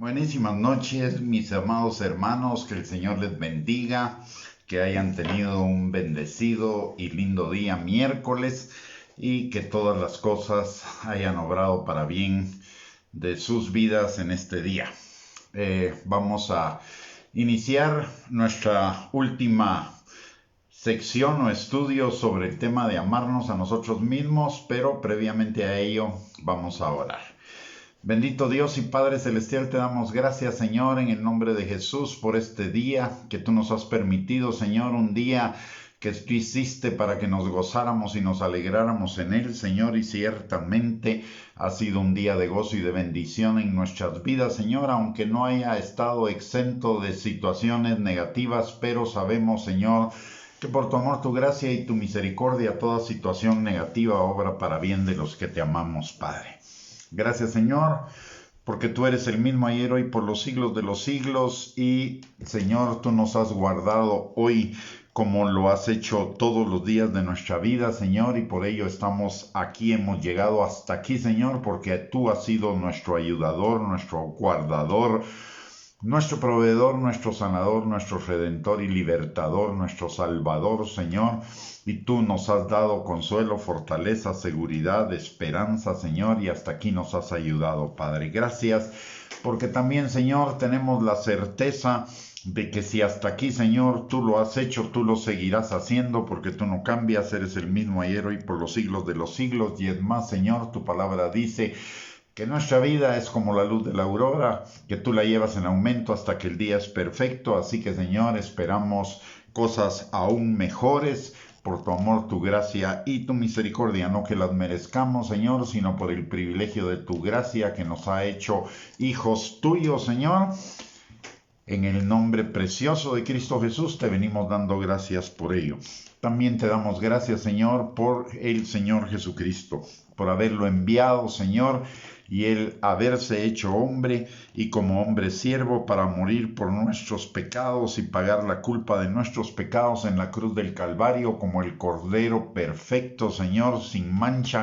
Buenísimas noches, mis amados hermanos, que el Señor les bendiga, que hayan tenido un bendecido y lindo día miércoles y que todas las cosas hayan obrado para bien de sus vidas en este día. Vamos a iniciar nuestra última sección o estudio sobre el tema de amarnos a nosotros mismos, pero previamente a ello vamos a orar. Bendito Dios y Padre Celestial, te damos gracias, Señor, en el nombre de Jesús por este día que tú nos has permitido, Señor, un día que tú hiciste para que nos gozáramos y nos alegráramos en él, Señor, y ciertamente ha sido un día de gozo y de bendición en nuestras vidas, Señor, aunque no haya estado exento de situaciones negativas, pero sabemos, Señor, que por tu amor, tu gracia y tu misericordia, toda situación negativa obra para bien de los que te amamos, Padre. Gracias, Señor, porque tú eres el mismo ayer, hoy, por los siglos de los siglos. Y, Señor, tú nos has guardado hoy como lo has hecho todos los días de nuestra vida, Señor. Y por ello estamos aquí, hemos llegado hasta aquí, Señor, porque tú has sido nuestro ayudador, nuestro guardador, nuestro proveedor, nuestro sanador, nuestro redentor y libertador, nuestro salvador, Señor. Y tú nos has dado consuelo, fortaleza, seguridad, esperanza, Señor, y hasta aquí nos has ayudado, Padre. Gracias, porque también, Señor, tenemos la certeza de que si hasta aquí, Señor, tú lo has hecho, tú lo seguirás haciendo, porque tú no cambias, eres el mismo ayer, hoy, por los siglos de los siglos. Y es más, Señor, tu palabra dice que nuestra vida es como la luz de la aurora, que tú la llevas en aumento hasta que el día es perfecto. Así que, Señor, esperamos cosas aún mejores por tu amor, tu gracia y tu misericordia, no que las merezcamos, Señor, sino por el privilegio de tu gracia que nos ha hecho hijos tuyos, Señor. En el nombre precioso de Cristo Jesús te venimos dando gracias por ello. También te damos gracias, Señor, por el Señor Jesucristo, por haberlo enviado, Señor, y él haberse hecho hombre y como hombre siervo para morir por nuestros pecados y pagar la culpa de nuestros pecados en la cruz del Calvario como el Cordero perfecto, Señor, sin mancha,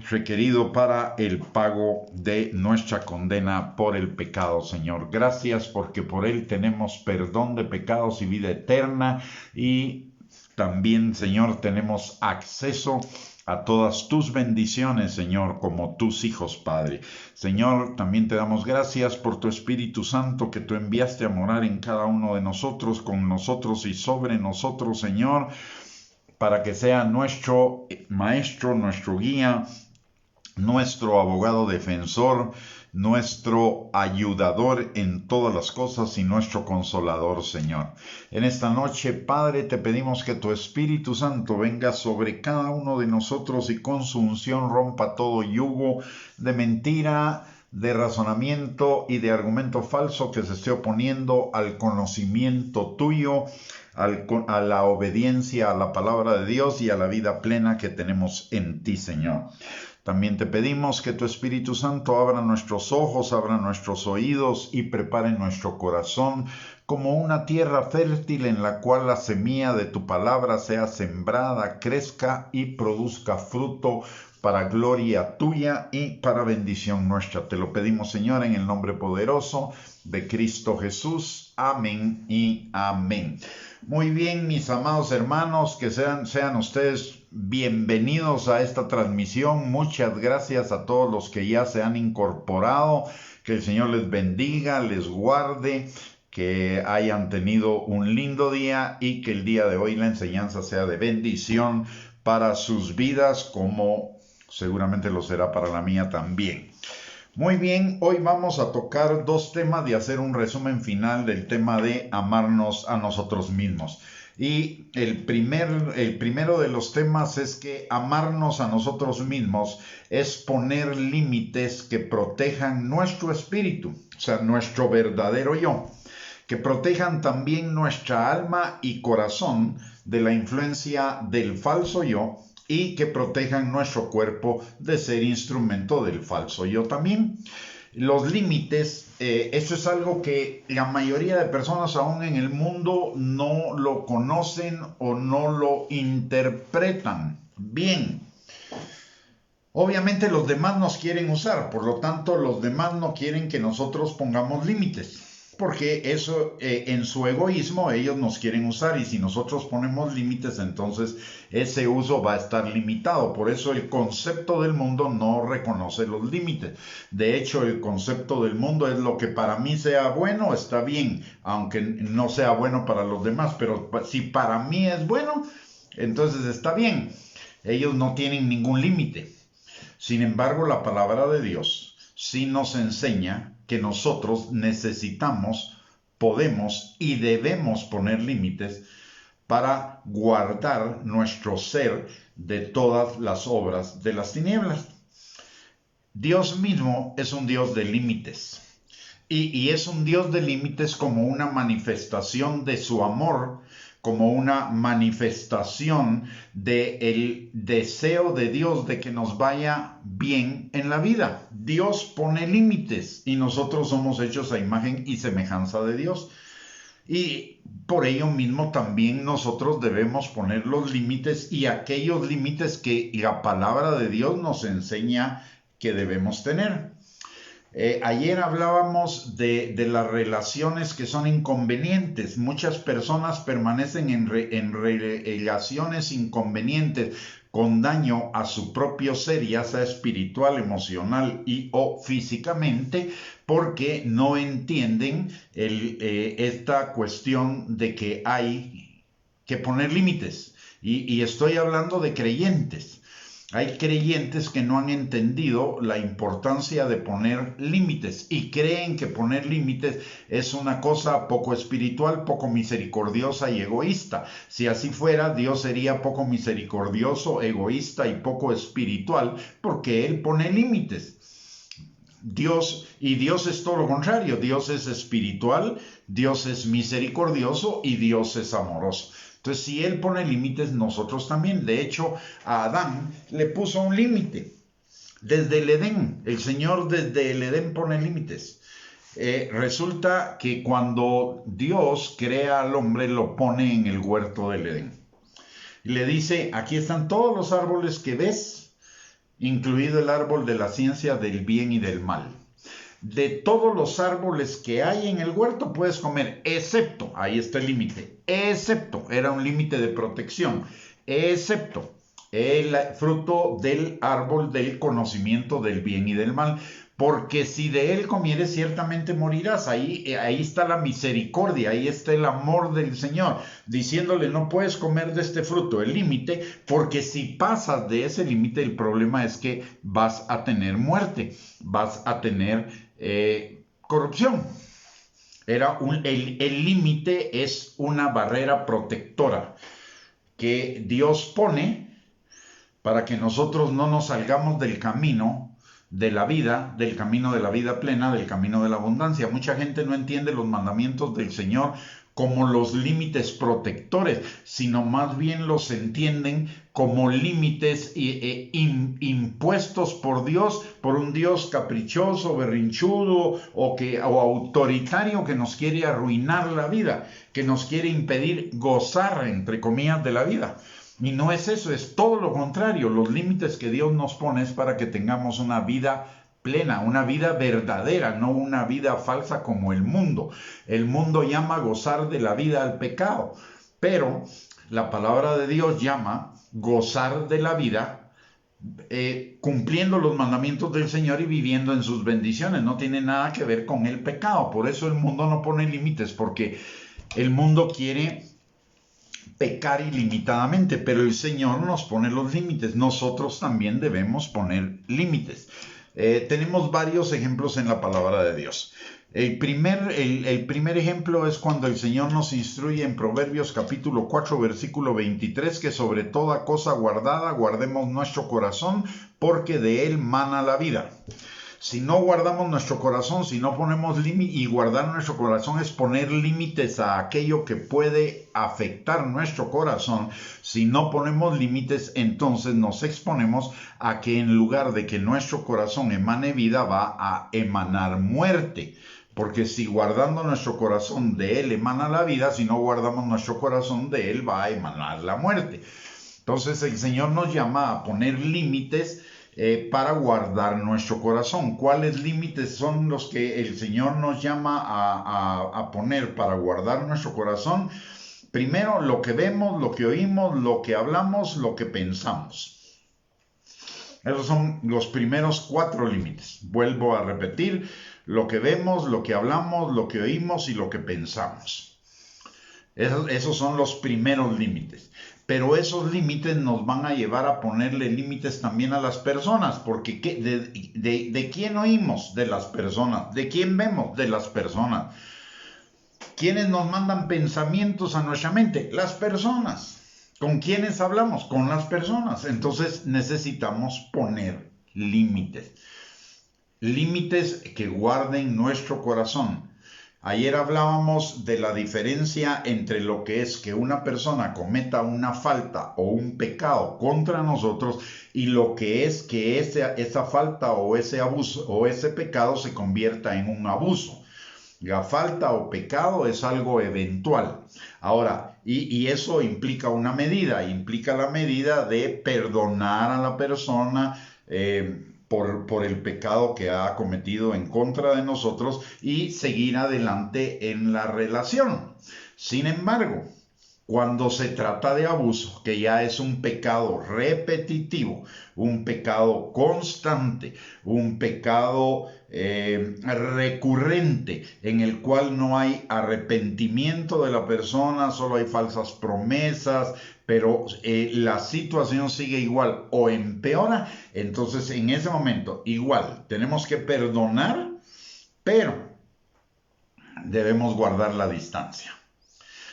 requerido para el pago de nuestra condena por el pecado, Señor. Gracias porque por él tenemos perdón de pecados y vida eterna, y también, Señor, tenemos acceso a todas tus bendiciones, Señor, como tus hijos, Padre. Señor, también te damos gracias por tu Espíritu Santo que tú enviaste a morar en cada uno de nosotros, con nosotros y sobre nosotros, Señor, para que sea nuestro maestro, nuestro guía, nuestro abogado defensor, nuestro ayudador en todas las cosas y nuestro consolador, Señor. En esta noche, Padre, te pedimos que tu Espíritu Santo venga sobre cada uno de nosotros y con su unción rompa todo yugo de mentira, de razonamiento y de argumento falso que se esté oponiendo al conocimiento tuyo, a la obediencia a la palabra de Dios y a la vida plena que tenemos en ti, Señor. También te pedimos que tu Espíritu Santo abra nuestros ojos, abra nuestros oídos y prepare nuestro corazón como una tierra fértil en la cual la semilla de tu palabra sea sembrada, crezca y produzca fruto para gloria tuya y para bendición nuestra. Te lo pedimos, Señor, en el nombre poderoso de Cristo Jesús. Amén y amén. Muy bien, mis amados hermanos, que sean ustedes bienvenidos a esta transmisión. Muchas gracias a todos los que ya se han incorporado. Que el Señor les bendiga, les guarde, que hayan tenido un lindo día y que el día de hoy la enseñanza sea de bendición para sus vidas, como seguramente lo será para la mía también. Muy bien, hoy vamos a tocar dos temas y hacer un resumen final del tema de amarnos a nosotros mismos. Y el primero de los temas es que amarnos a nosotros mismos es poner límites que protejan nuestro espíritu, o sea, nuestro verdadero yo, que protejan también nuestra alma y corazón de la influencia del falso yo, y que protejan nuestro cuerpo de ser instrumento del falso yo también. Los límites, eso es algo que la mayoría de personas aún en el mundo no lo conocen o no lo interpretan bien. Obviamente los demás nos quieren usar, por lo tanto los demás no quieren que nosotros pongamos límites, porque eso en su egoísmo ellos nos quieren usar y si nosotros ponemos límites entonces ese uso va a estar limitado. Por eso el concepto del mundo no reconoce los límites. De hecho el concepto del mundo es lo que para mí sea bueno está bien, aunque no sea bueno para los demás, pero si para mí es bueno, entonces está bien. Ellos no tienen ningún límite. Sin embargo, la palabra de Dios sí nos enseña que nosotros necesitamos, podemos y debemos poner límites para guardar nuestro ser de todas las obras de las tinieblas. Dios mismo es un Dios de límites. Y es un Dios de límites como una manifestación de su amor, como una manifestación del deseo de Dios de que nos vaya bien en la vida. Dios pone límites y nosotros somos hechos a imagen y semejanza de Dios. Y por ello mismo también nosotros debemos poner los límites y aquellos límites que la palabra de Dios nos enseña que debemos tener. Ayer hablábamos de las relaciones que son inconvenientes. Muchas personas permanecen en relaciones inconvenientes con daño a su propio ser, ya sea espiritual, emocional y o físicamente, porque no entienden esta cuestión de que hay que poner límites. Y estoy hablando de creyentes. Hay creyentes que no han entendido la importancia de poner límites y creen que poner límites es una cosa poco espiritual, poco misericordiosa y egoísta. Si así fuera, Dios sería poco misericordioso, egoísta y poco espiritual porque Él pone límites. Dios es todo lo contrario. Dios es espiritual, Dios es misericordioso y Dios es amoroso. Entonces, si Él pone límites, nosotros también. De hecho, a Adán le puso un límite. Desde el Edén, el Señor desde el Edén pone límites. Resulta que cuando Dios crea al hombre, lo pone en el huerto del Edén. Y le dice, aquí están todos los árboles que ves, incluido el árbol de la ciencia del bien y del mal. De todos los árboles que hay en el huerto puedes comer, excepto, ahí está el límite, excepto, era un límite de protección, excepto el fruto del árbol del conocimiento del bien y del mal, porque si de él comieres ciertamente morirás. Ahí está la misericordia, ahí está el amor del Señor, diciéndole no puedes comer de este fruto, el límite, porque si pasas de ese límite el problema es que vas a tener muerte, vas a tener corrupción. El límite es una barrera protectora que Dios pone para que nosotros no nos salgamos del camino de la vida, del camino de la vida plena, del camino de la abundancia. Mucha gente no entiende los mandamientos del Señor como los límites protectores, sino más bien los entienden como límites impuestos por Dios, por un Dios caprichoso, berrinchudo o autoritario que nos quiere arruinar la vida, que nos quiere impedir gozar, entre comillas, de la vida. Y no es eso, es todo lo contrario. Los límites que Dios nos pone es para que tengamos una vida plena, una vida verdadera, no una vida falsa como el mundo. El mundo llama gozar de la vida al pecado, pero la palabra de Dios llama gozar de la vida cumpliendo los mandamientos del Señor y viviendo en sus bendiciones. No tiene nada que ver con el pecado. Por eso el mundo no pone límites, porque el mundo quiere pecar ilimitadamente, pero el Señor nos pone los límites. Nosotros también debemos poner límites. Tenemos varios ejemplos en la palabra de Dios. El primer ejemplo es cuando el Señor nos instruye en Proverbios capítulo 4, versículo 23, que sobre toda cosa guardada guardemos nuestro corazón, porque de él mana la vida. Si no guardamos nuestro corazón, si no ponemos límites, y guardar nuestro corazón es poner límites a aquello que puede afectar nuestro corazón. Si no ponemos límites, entonces nos exponemos a que en lugar de que nuestro corazón emane vida, va a emanar muerte. Porque si guardando nuestro corazón de él emana la vida, si no guardamos nuestro corazón de él va a emanar la muerte. Entonces el Señor nos llama a poner límites para guardar nuestro corazón. ¿Cuáles límites son los que el Señor nos llama a poner para guardar nuestro corazón? Primero, lo que vemos, lo que oímos, lo que hablamos, lo que pensamos. Esos son los primeros 4 límites. Vuelvo a repetir, lo que vemos, lo que hablamos, lo que oímos y lo que pensamos. Esos son los primeros límites. Pero esos límites nos van a llevar a ponerle límites también a las personas, porque ¿de quién oímos? De las personas. ¿De quién vemos? De las personas. ¿Quiénes nos mandan pensamientos a nuestra mente? Las personas. ¿Con quiénes hablamos? Con las personas. Entonces necesitamos poner límites. Límites que guarden nuestro corazón. Ayer hablábamos de la diferencia entre lo que es que una persona cometa una falta o un pecado contra nosotros y lo que es que esa falta o ese abuso o ese pecado se convierta en un abuso. La falta o pecado es algo eventual. Ahora, y eso implica una medida, implica la medida de perdonar a la persona por el pecado que ha cometido en contra de nosotros y seguir adelante en la relación. Sin embargo, cuando se trata de abuso, que ya es un pecado repetitivo, un pecado constante, un pecado recurrente, en el cual no hay arrepentimiento de la persona, solo hay falsas promesas, pero la situación sigue igual o empeora, entonces en ese momento igual tenemos que perdonar, pero debemos guardar la distancia.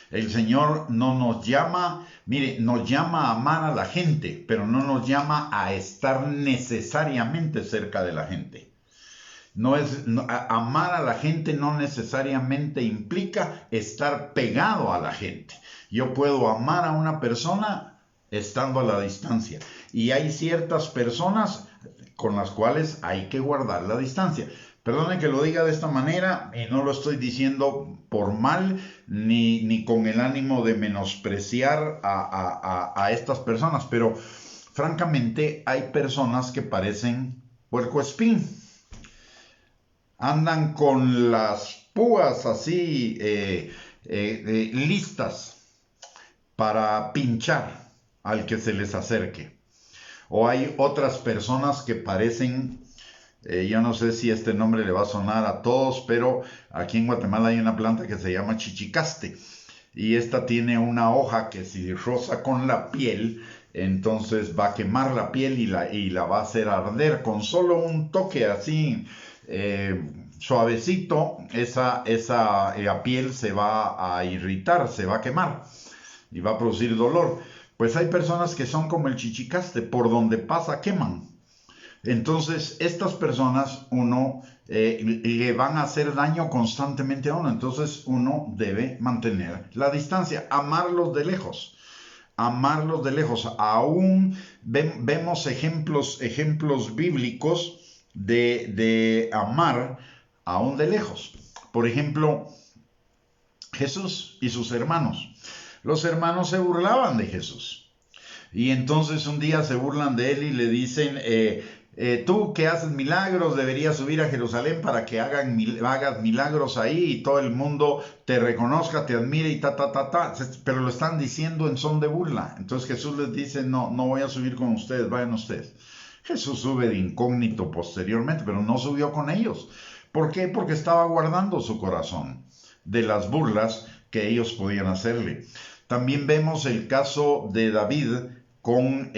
El Señor no nos llama, mire, nos llama a amar a la gente, pero no nos llama a estar necesariamente cerca de la gente. Amar a la gente no necesariamente implica estar pegado a la gente. Yo puedo amar a una persona estando a la distancia. Y hay ciertas personas con las cuales hay que guardar la distancia. Perdone que lo diga de esta manera y no lo estoy diciendo por mal ni con el ánimo de menospreciar a estas personas, pero francamente hay personas que parecen puercoespín. Andan con las púas así listas para pinchar al que se les acerque. O hay otras personas que parecen... yo no sé si este nombre le va a sonar a todos, pero aquí en Guatemala hay una planta que se llama chichicaste. Y esta tiene una hoja que si roza con la piel, entonces va a quemar la piel y la va a hacer arder. Con solo un toque así suavecito, la piel se va a irritar, se va a quemar y va a producir dolor. Pues hay personas que son como el chichicaste, por donde pasa queman. Entonces, estas personas, le van a hacer daño constantemente a uno. Entonces, uno debe mantener la distancia, amarlos de lejos. Amarlos de lejos. Aún vemos ejemplos bíblicos de amar aún de lejos. Por ejemplo, Jesús y sus hermanos. Los hermanos se burlaban de Jesús. Y entonces un día se burlan de él y le dicen... tú que haces milagros deberías subir a Jerusalén para que hagas milagros ahí y todo el mundo te reconozca, te admire y pero lo están diciendo en son de burla. Entonces Jesús les dice, no voy a subir con ustedes, vayan ustedes. Jesús sube de incógnito posteriormente, pero no subió con ellos. ¿Por qué? Porque estaba guardando su corazón de las burlas que ellos podían hacerle. También vemos el caso de David con...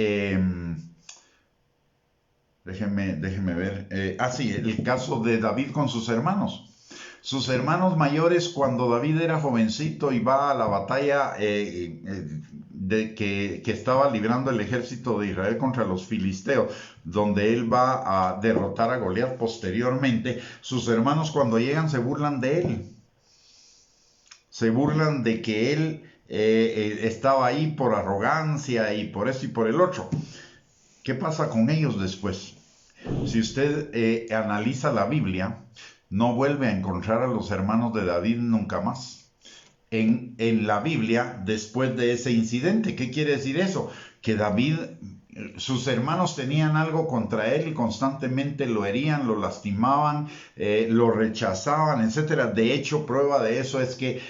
Déjenme ver. El caso de David con sus hermanos. Sus hermanos mayores, cuando David era jovencito y va a la batalla que estaba librando el ejército de Israel contra los filisteos, donde él va a derrotar a Goliat posteriormente, sus hermanos cuando llegan se burlan de él. Se burlan de que él estaba ahí por arrogancia y por eso y por el otro. ¿Qué pasa con ellos después? Si usted analiza la Biblia, no vuelve a encontrar a los hermanos de David nunca más. En la Biblia, después de ese incidente, ¿qué quiere decir eso? Que David sus hermanos tenían algo contra él y constantemente lo herían, lo lastimaban, lo rechazaban, etcétera. De hecho, prueba de eso es que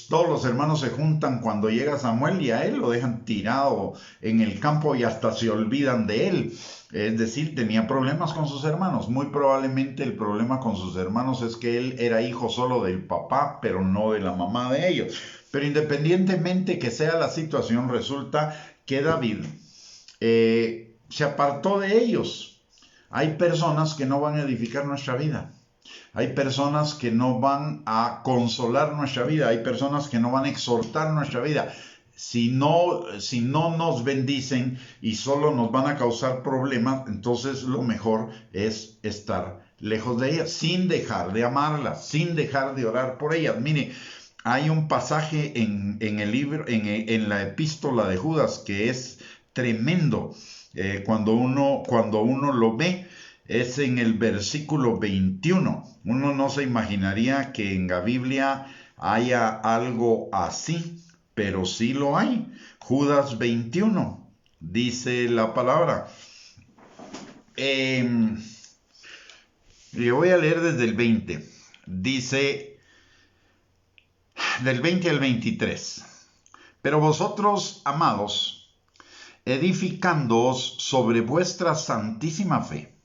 todos los hermanos se juntan cuando llega Samuel y a él lo dejan tirado en el campo y hasta se olvidan de él. Es decir, tenía problemas con sus hermanos. Muy probablemente el problema con sus hermanos es que él era hijo solo del papá, pero no de la mamá de ellos. Pero independientemente que sea la situación, resulta que David se apartó de ellos. Hay personas que no van a edificar nuestra vida. Hay personas que no van a consolar nuestra vida. Hay personas que no van a exhortar nuestra vida. Si no nos bendicen y solo nos van a causar problemas, entonces lo mejor es estar lejos de ellas, sin dejar de amarlas, sin dejar de orar por ellas. Mire, hay un pasaje en el libro, en la epístola de Judas, que es tremendo. Cuando uno lo ve, es en el versículo 21. Uno no se imaginaría que en la Biblia haya algo así, pero sí lo hay. Judas 21, dice la palabra. Le voy a leer desde el 20. Dice, del 20 al 23. Pero vosotros, amados, edificándoos sobre vuestra santísima fe,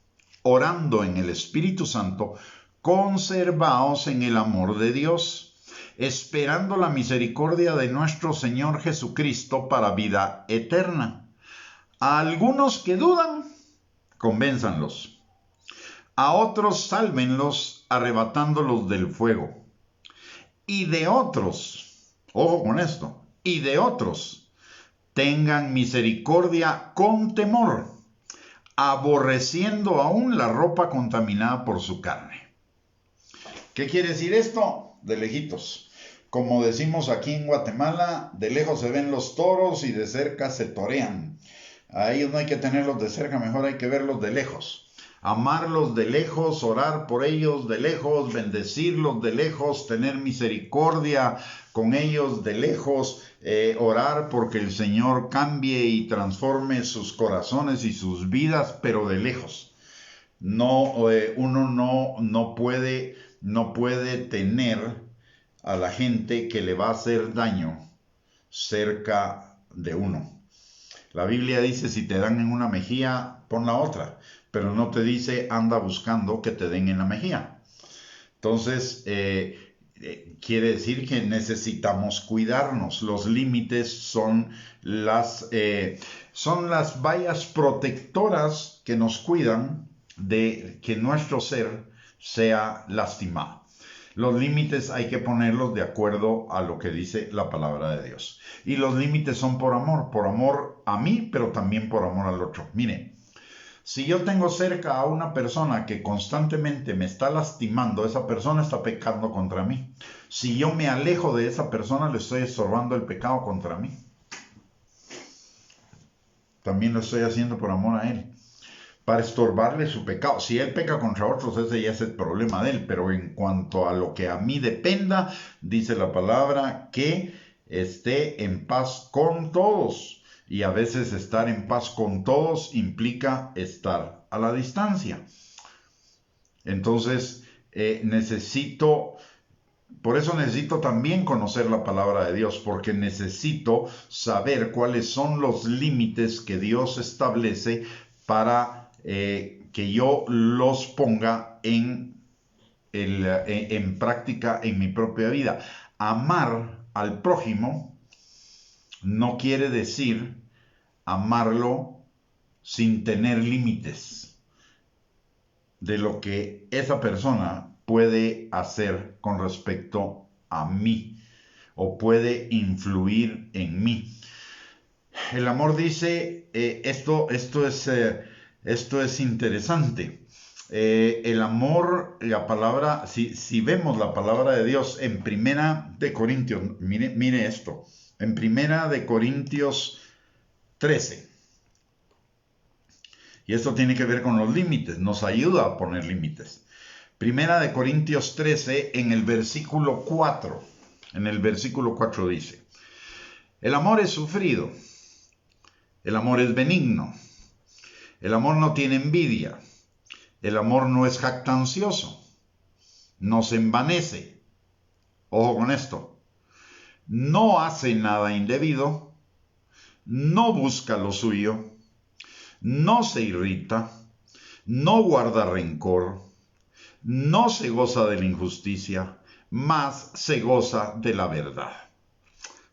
orando en el Espíritu Santo, conservaos en el amor de Dios, esperando la misericordia de nuestro Señor Jesucristo para vida eterna. A algunos que dudan, convénzanlos. A otros sálvenlos arrebatándolos del fuego. Y de otros, ojo con esto, y de otros, tengan misericordia con temor, aborreciendo aún la ropa contaminada por su carne. ¿Qué quiere decir esto? De lejitos. Como decimos aquí en Guatemala, de lejos se ven los toros y de cerca se torean. A ellos no hay que tenerlos de cerca, mejor hay que verlos de lejos. Amarlos de lejos, orar por ellos de lejos, bendecirlos de lejos, tener misericordia con ellos de lejos, orar porque el Señor cambie y transforme sus corazones y sus vidas, pero de lejos. Uno no puede tener a la gente que le va a hacer daño cerca de uno. La Biblia dice, si te dan en una mejilla, pon la otra, pero no te dice, anda buscando que te den en la mejilla. Entonces, quiere decir que necesitamos cuidarnos. Los límites son las vallas protectoras que nos cuidan de que nuestro ser sea lastimado. Los límites hay que ponerlos de acuerdo a lo que dice la palabra de Dios. Y los límites son por amor a mí, pero también por amor al otro. Mire, si yo tengo cerca a una persona que constantemente me está lastimando, esa persona está pecando contra mí. Si yo me alejo de esa persona, le estoy estorbando el pecado contra mí. También lo estoy haciendo por amor a él, para estorbarle su pecado. Si él peca contra otros, ese ya es el problema de él. Pero en cuanto a lo que a mí dependa, dice la palabra que esté en paz con todos. Y a veces estar en paz con todos implica estar a la distancia. Entonces, por eso necesito también conocer la palabra de Dios, porque necesito saber cuáles son los límites que Dios establece para que yo los ponga en práctica en mi propia vida. Amar al prójimo no quiere decir amarlo sin tener límites de lo que esa persona puede hacer con respecto a mí o puede influir en mí. El amor dice, esto es interesante. El amor, la palabra, si vemos la palabra de Dios en Primera de Corintios, mire esto, en Primera de Corintios 13. Y esto tiene que ver con los límites, nos ayuda a poner límites. Primera de Corintios 13, en el versículo 4. En el versículo 4 dice, el amor es sufrido, El amor es benigno. El amor no tiene envidia. El amor no es jactancioso. No se envanece. Ojo con esto. No hace nada indebido. No busca lo suyo. No se irrita. No guarda rencor. No se goza de la injusticia, mas se goza de la verdad.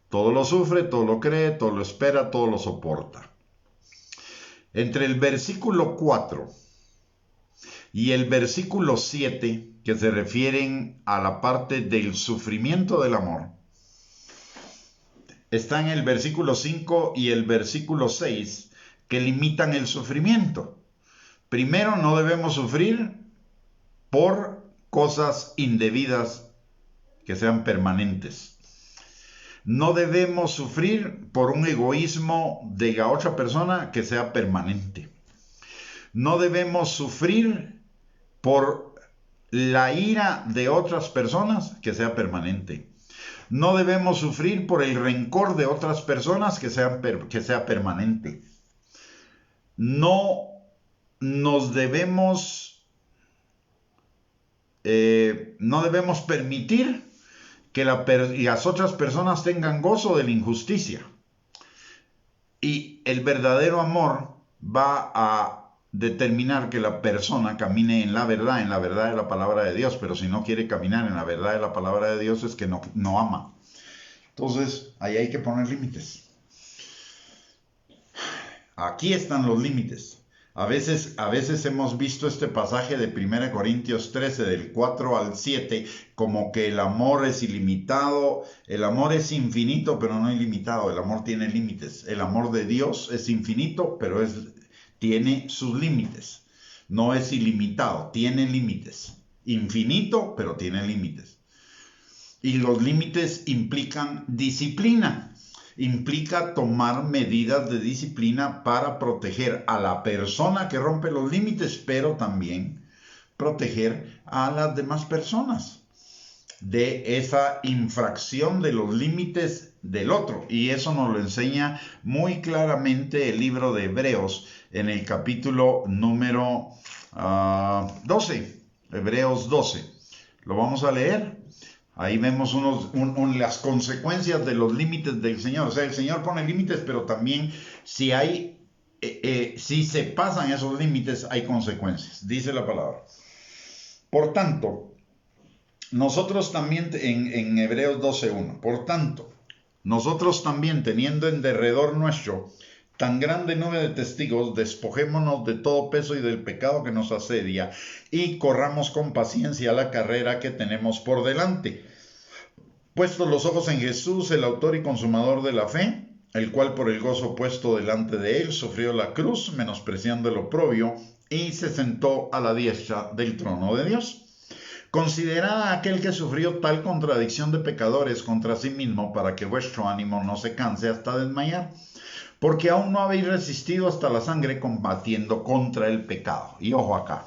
Todo lo sufre, todo lo cree, todo lo espera, todo lo soporta. Entre el versículo 4 y el versículo 7, que se refieren a la parte del sufrimiento del amor, están el versículo 5 y el versículo 6, que limitan el sufrimiento. Primero, no debemos sufrir por cosas indebidas que sean permanentes. No debemos sufrir por un egoísmo de la otra persona que sea permanente. No debemos sufrir por la ira de otras personas que sea permanente. No debemos sufrir por el rencor de otras personas que sea permanente. No debemos permitir que las otras personas tengan gozo de la injusticia. Y el verdadero amor va a determinar que la persona camine en la verdad de la palabra de Dios. Pero si no quiere caminar en la verdad de la palabra de Dios, es que no ama. Entonces, ahí hay que poner límites. Aquí están los límites. A veces hemos visto este pasaje de 1 Corintios 13, del 4 al 7, como que el amor es ilimitado. El amor es infinito, pero no ilimitado. El amor tiene límites. El amor de Dios es infinito, pero tiene sus límites. No es ilimitado, tiene límites. Infinito, pero tiene límites. Y los límites implican disciplina. Implica tomar medidas de disciplina para proteger a la persona que rompe los límites, pero también proteger a las demás personas de esa infracción de los límites del otro. Y eso nos lo enseña muy claramente el libro de Hebreos en el capítulo número 12, Hebreos 12. Lo vamos a leer. Ahí vemos las consecuencias de los límites del Señor. O sea, el Señor pone límites, pero también si se pasan esos límites, hay consecuencias. Dice la palabra. Por tanto, nosotros también, en Hebreos 12:1, por tanto, nosotros también, teniendo en derredor nuestro tan grande nube de testigos, despojémonos de todo peso y del pecado que nos asedia, y corramos con paciencia la carrera que tenemos por delante. Puestos los ojos en Jesús, el autor y consumador de la fe, el cual por el gozo puesto delante de él sufrió la cruz, menospreciando el oprobio, y se sentó a la diestra del trono de Dios. Considerad a aquel que sufrió tal contradicción de pecadores contra sí mismo, para que vuestro ánimo no se canse hasta desmayar. Porque aún no habéis resistido hasta la sangre combatiendo contra el pecado. Y ojo acá,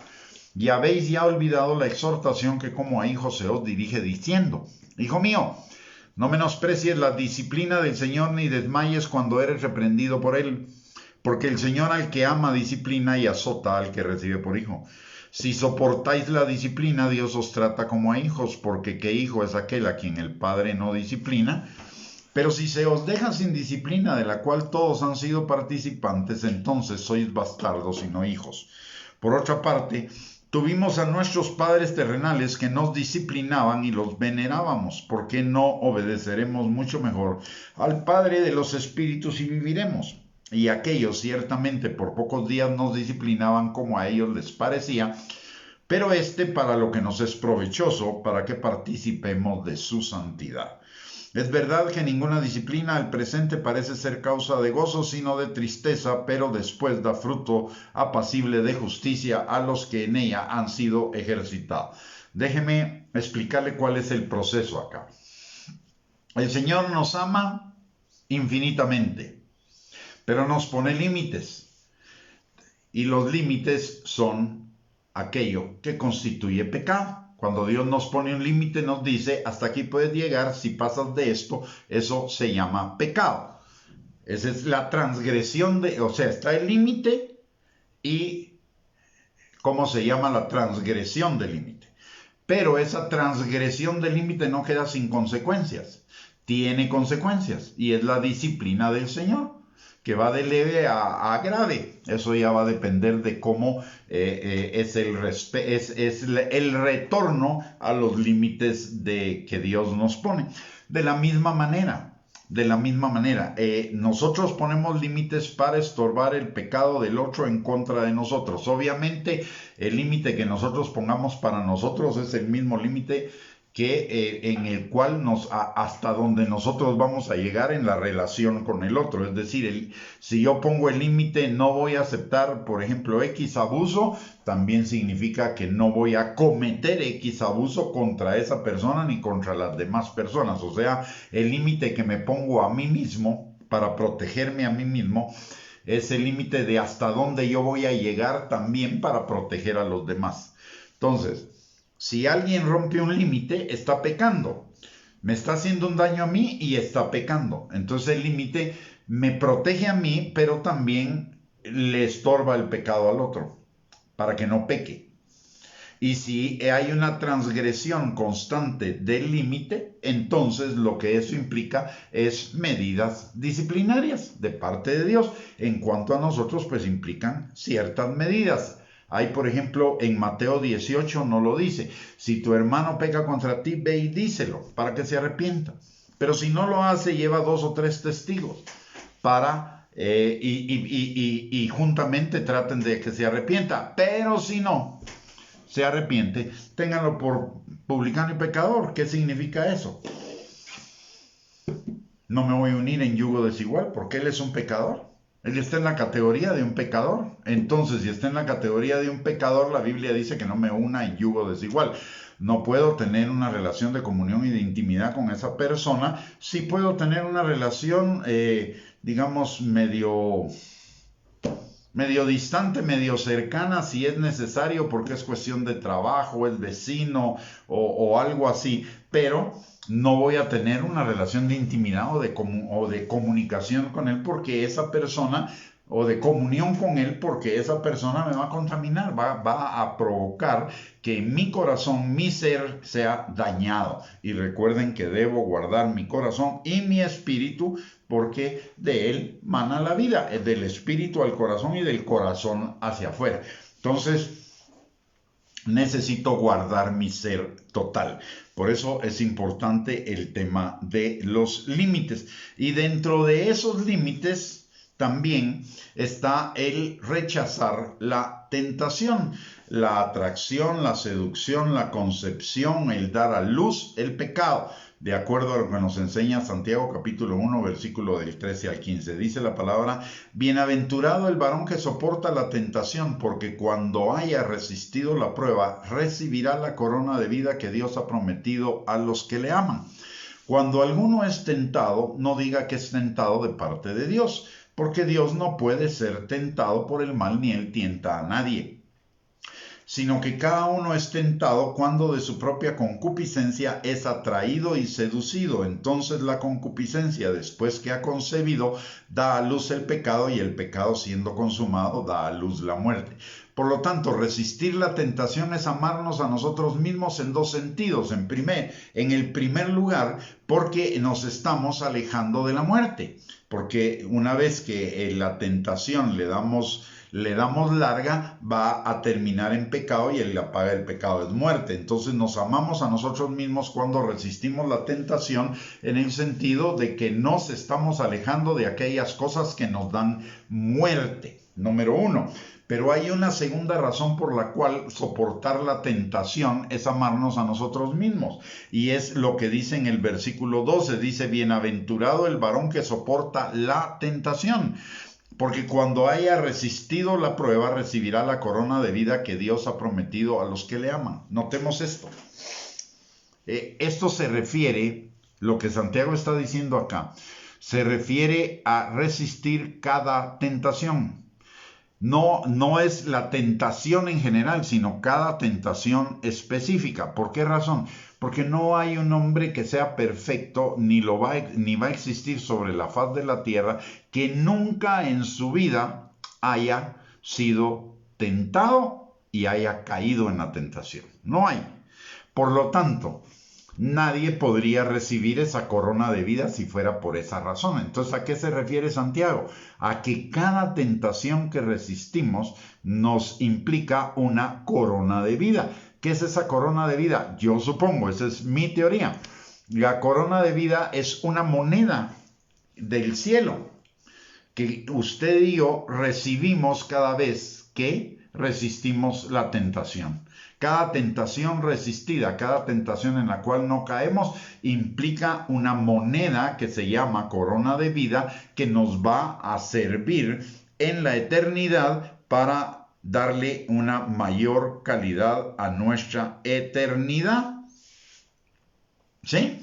y habéis ya olvidado la exhortación que como a hijos se os dirige diciendo: Hijo mío, no menosprecies la disciplina del Señor, ni desmayes cuando eres reprendido por él. Porque el Señor al que ama disciplina y azota al que recibe por hijo. Si soportáis la disciplina, Dios os trata como a hijos, porque ¿qué hijo es aquel a quien el Padre no disciplina? Pero si se os deja sin disciplina, de la cual todos han sido participantes, entonces sois bastardos y no hijos. Por otra parte, tuvimos a nuestros padres terrenales que nos disciplinaban y los venerábamos. ¿Por qué no obedeceremos mucho mejor al Padre de los espíritus y viviremos? Y aquellos ciertamente por pocos días nos disciplinaban como a ellos les parecía, pero para lo que nos es provechoso, para que participemos de su santidad. Es verdad que ninguna disciplina al presente parece ser causa de gozo, sino de tristeza, pero después da fruto apacible de justicia a los que en ella han sido ejercitados. Déjeme explicarle cuál es el proceso acá. El Señor nos ama infinitamente, pero nos pone límites. Y los límites son aquello que constituye pecado. Cuando Dios nos pone un límite, nos dice: hasta aquí puedes llegar, si pasas de esto, eso se llama pecado. Esa es la transgresión o sea, está el límite y ¿cómo se llama? La transgresión del límite. Pero esa transgresión del límite no queda sin consecuencias. Tiene consecuencias y es la disciplina del Señor, que va de leve a grave. Eso ya va a depender de cómo es el retorno a los límites que Dios nos pone. De la misma manera, nosotros ponemos límites para estorbar el pecado del otro en contra de nosotros. Obviamente, el límite que nosotros pongamos para nosotros es el mismo límite en el cual hasta donde nosotros vamos a llegar en la relación con el otro. Es decir, si yo pongo el límite, no voy a aceptar, por ejemplo, X abuso, también significa que no voy a cometer X abuso contra esa persona ni contra las demás personas. O sea, el límite que me pongo a mí mismo para protegerme a mí mismo es el límite de hasta dónde yo voy a llegar también para proteger a los demás. Entonces, si alguien rompe un límite, está pecando. Me está haciendo un daño a mí y está pecando. Entonces el límite me protege a mí, pero también le estorba el pecado al otro, para que no peque. Y si hay una transgresión constante del límite, entonces lo que eso implica es medidas disciplinarias de parte de Dios. En cuanto a nosotros, pues implican ciertas medidas. Hay, por ejemplo, en Mateo 18 no lo dice. Si tu hermano peca contra ti, ve y díselo para que se arrepienta. Pero si no lo hace, lleva 2 o 3 testigos y juntamente traten de que se arrepienta. Pero si no se arrepiente, ténganlo por publicano y pecador. ¿Qué significa eso? No me voy a unir en yugo desigual porque él es un pecador. Él está en la categoría de un pecador. Entonces, si está en la categoría de un pecador, la Biblia dice que no me una en yugo desigual. No puedo tener una relación de comunión y de intimidad con esa persona. Sí puedo tener una relación, digamos, medio distante, medio cercana, si es necesario, porque es cuestión de trabajo, es vecino o algo así. Pero no voy a tener una relación de intimidad o de comunicación con él porque esa persona, o de comunión con él porque esa persona me va a contaminar, va a provocar que en mi corazón, mi ser sea dañado. Y recuerden que debo guardar mi corazón y mi espíritu porque de él mana la vida, es del espíritu al corazón y del corazón hacia afuera. Entonces, necesito guardar mi ser total. Por eso es importante el tema de los límites. Y dentro de esos límites también está el rechazar la tentación, la atracción, la seducción, la concepción, el dar a luz, el pecado. De acuerdo a lo que nos enseña Santiago capítulo 1, versículo del 13 al 15. Dice la palabra: bienaventurado el varón que soporta la tentación, porque cuando haya resistido la prueba, recibirá la corona de vida que Dios ha prometido a los que le aman. Cuando alguno es tentado, no diga que es tentado de parte de Dios, porque Dios no puede ser tentado por el mal, ni él tienta a nadie, sino que cada uno es tentado cuando de su propia concupiscencia es atraído y seducido. Entonces la concupiscencia, después que ha concebido, da a luz el pecado, y el pecado, siendo consumado, da a luz la muerte. Por lo tanto, resistir la tentación es amarnos a nosotros mismos en 2 sentidos. En el primer lugar, porque nos estamos alejando de la muerte. Porque una vez que la tentación le damos larga, va a terminar en pecado, y la paga del pecado es muerte. Entonces nos amamos a nosotros mismos cuando resistimos la tentación, en el sentido de que nos estamos alejando de aquellas cosas que nos dan muerte. Número 1. Pero hay una segunda razón por la cual soportar la tentación es amarnos a nosotros mismos. Y es lo que dice en el versículo 12. Dice: bienaventurado el varón que soporta la tentación, porque cuando haya resistido la prueba, recibirá la corona de vida que Dios ha prometido a los que le aman. Notemos esto. Esto se refiere, lo que Santiago está diciendo acá, se refiere a resistir cada tentación. No, no es la tentación en general, sino cada tentación específica. ¿Por qué razón? Porque no hay un hombre que sea perfecto, ni va a existir sobre la faz de la tierra, que nunca en su vida haya sido tentado y haya caído en la tentación. No hay. Por lo tanto, nadie podría recibir esa corona de vida si fuera por esa razón. Entonces, ¿a qué se refiere Santiago? A que cada tentación que resistimos nos implica una corona de vida. ¿Qué es esa corona de vida? Yo supongo, esa es mi teoría. La corona de vida es una moneda del cielo que usted y yo recibimos cada vez que resistimos la tentación. Cada tentación resistida, cada tentación en la cual no caemos, implica una moneda que se llama corona de vida que nos va a servir en la eternidad para darle una mayor calidad a nuestra eternidad. ¿Sí?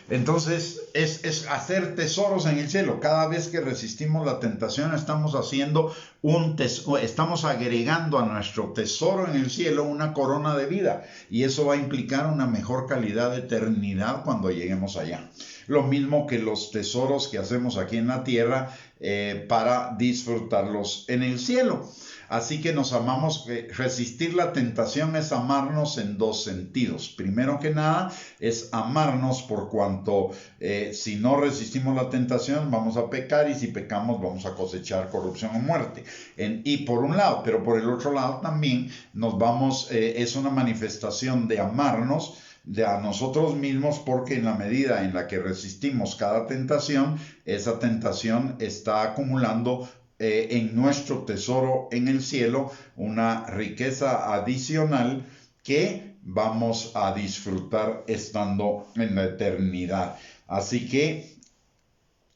Entonces es hacer tesoros en el cielo. Cada vez que resistimos la tentación estamos haciendo estamos agregando a nuestro tesoro en el cielo una corona de vida. Y eso va a implicar una mejor calidad de eternidad cuando lleguemos allá. Lo mismo que los tesoros que hacemos aquí en la tierra para disfrutarlos en el cielo. Así que nos amamos, resistir la tentación es amarnos en dos sentidos. Primero que nada es amarnos por cuanto si no resistimos la tentación vamos a pecar y si pecamos vamos a cosechar corrupción o muerte. Y por un lado, pero por el otro lado también es una manifestación de amarnos de a nosotros mismos porque en la medida en la que resistimos cada tentación, esa tentación está acumulando en nuestro tesoro en el cielo una riqueza adicional que vamos a disfrutar estando en la eternidad. Así que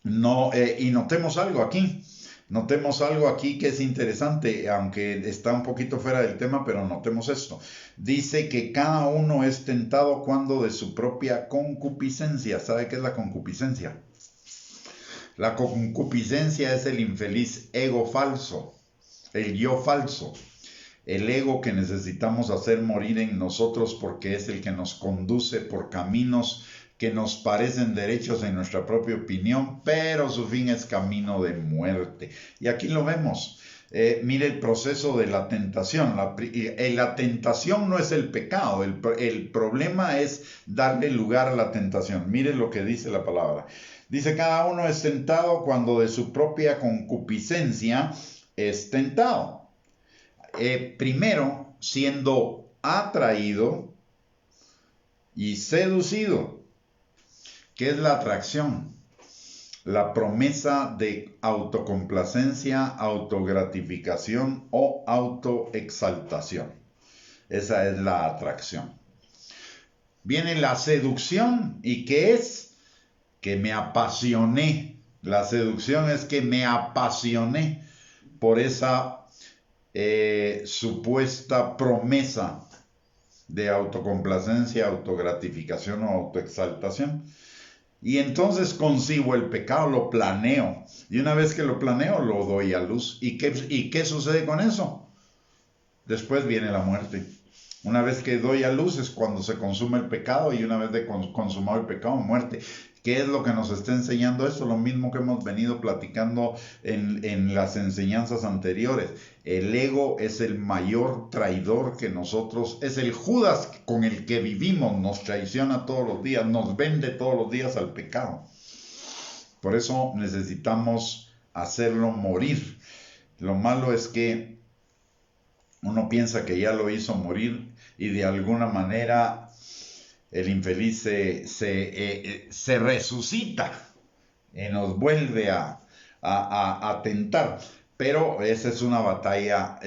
y notemos algo aquí. Notemos algo aquí que es interesante, aunque está un poquito fuera del tema, pero notemos esto. Dice que cada uno es tentado cuando de su propia concupiscencia. ¿Sabe qué es la concupiscencia? La concupiscencia es el infeliz ego falso, el yo falso, el ego que necesitamos hacer morir en nosotros porque es el que nos conduce por caminos que nos parecen derechos en nuestra propia opinión, pero su fin es camino de muerte. Y aquí lo vemos. Mire el proceso de la tentación. La tentación no es el pecado, el problema es darle lugar a la tentación. Mire lo que dice la palabra. Dice, cada uno es tentado cuando de su propia concupiscencia es tentado. Primero, siendo atraído y seducido. ¿Qué es la atracción? La promesa de autocomplacencia, autogratificación o autoexaltación. Esa es la atracción. Viene la seducción. ¿Y qué es? Que me apasioné. La seducción es que me apasioné por esa supuesta promesa de autocomplacencia, autogratificación o autoexaltación. Y entonces concibo el pecado, lo planeo. Y una vez que lo planeo, lo doy a luz. ¿Y qué sucede con eso? Después viene la muerte. Una vez que doy a luz es cuando se consume el pecado y una vez de consumado el pecado, muerte. ¿Qué es lo que nos está enseñando esto? Lo mismo que hemos venido platicando en las enseñanzas anteriores. El ego es el mayor traidor que nosotros, es el Judas con el que vivimos, nos traiciona todos los días, nos vende todos los días al pecado. Por eso necesitamos hacerlo morir. Lo malo es que uno piensa que ya lo hizo morir y de alguna manera el infeliz se resucita y nos vuelve a tentar. Pero esa es una batalla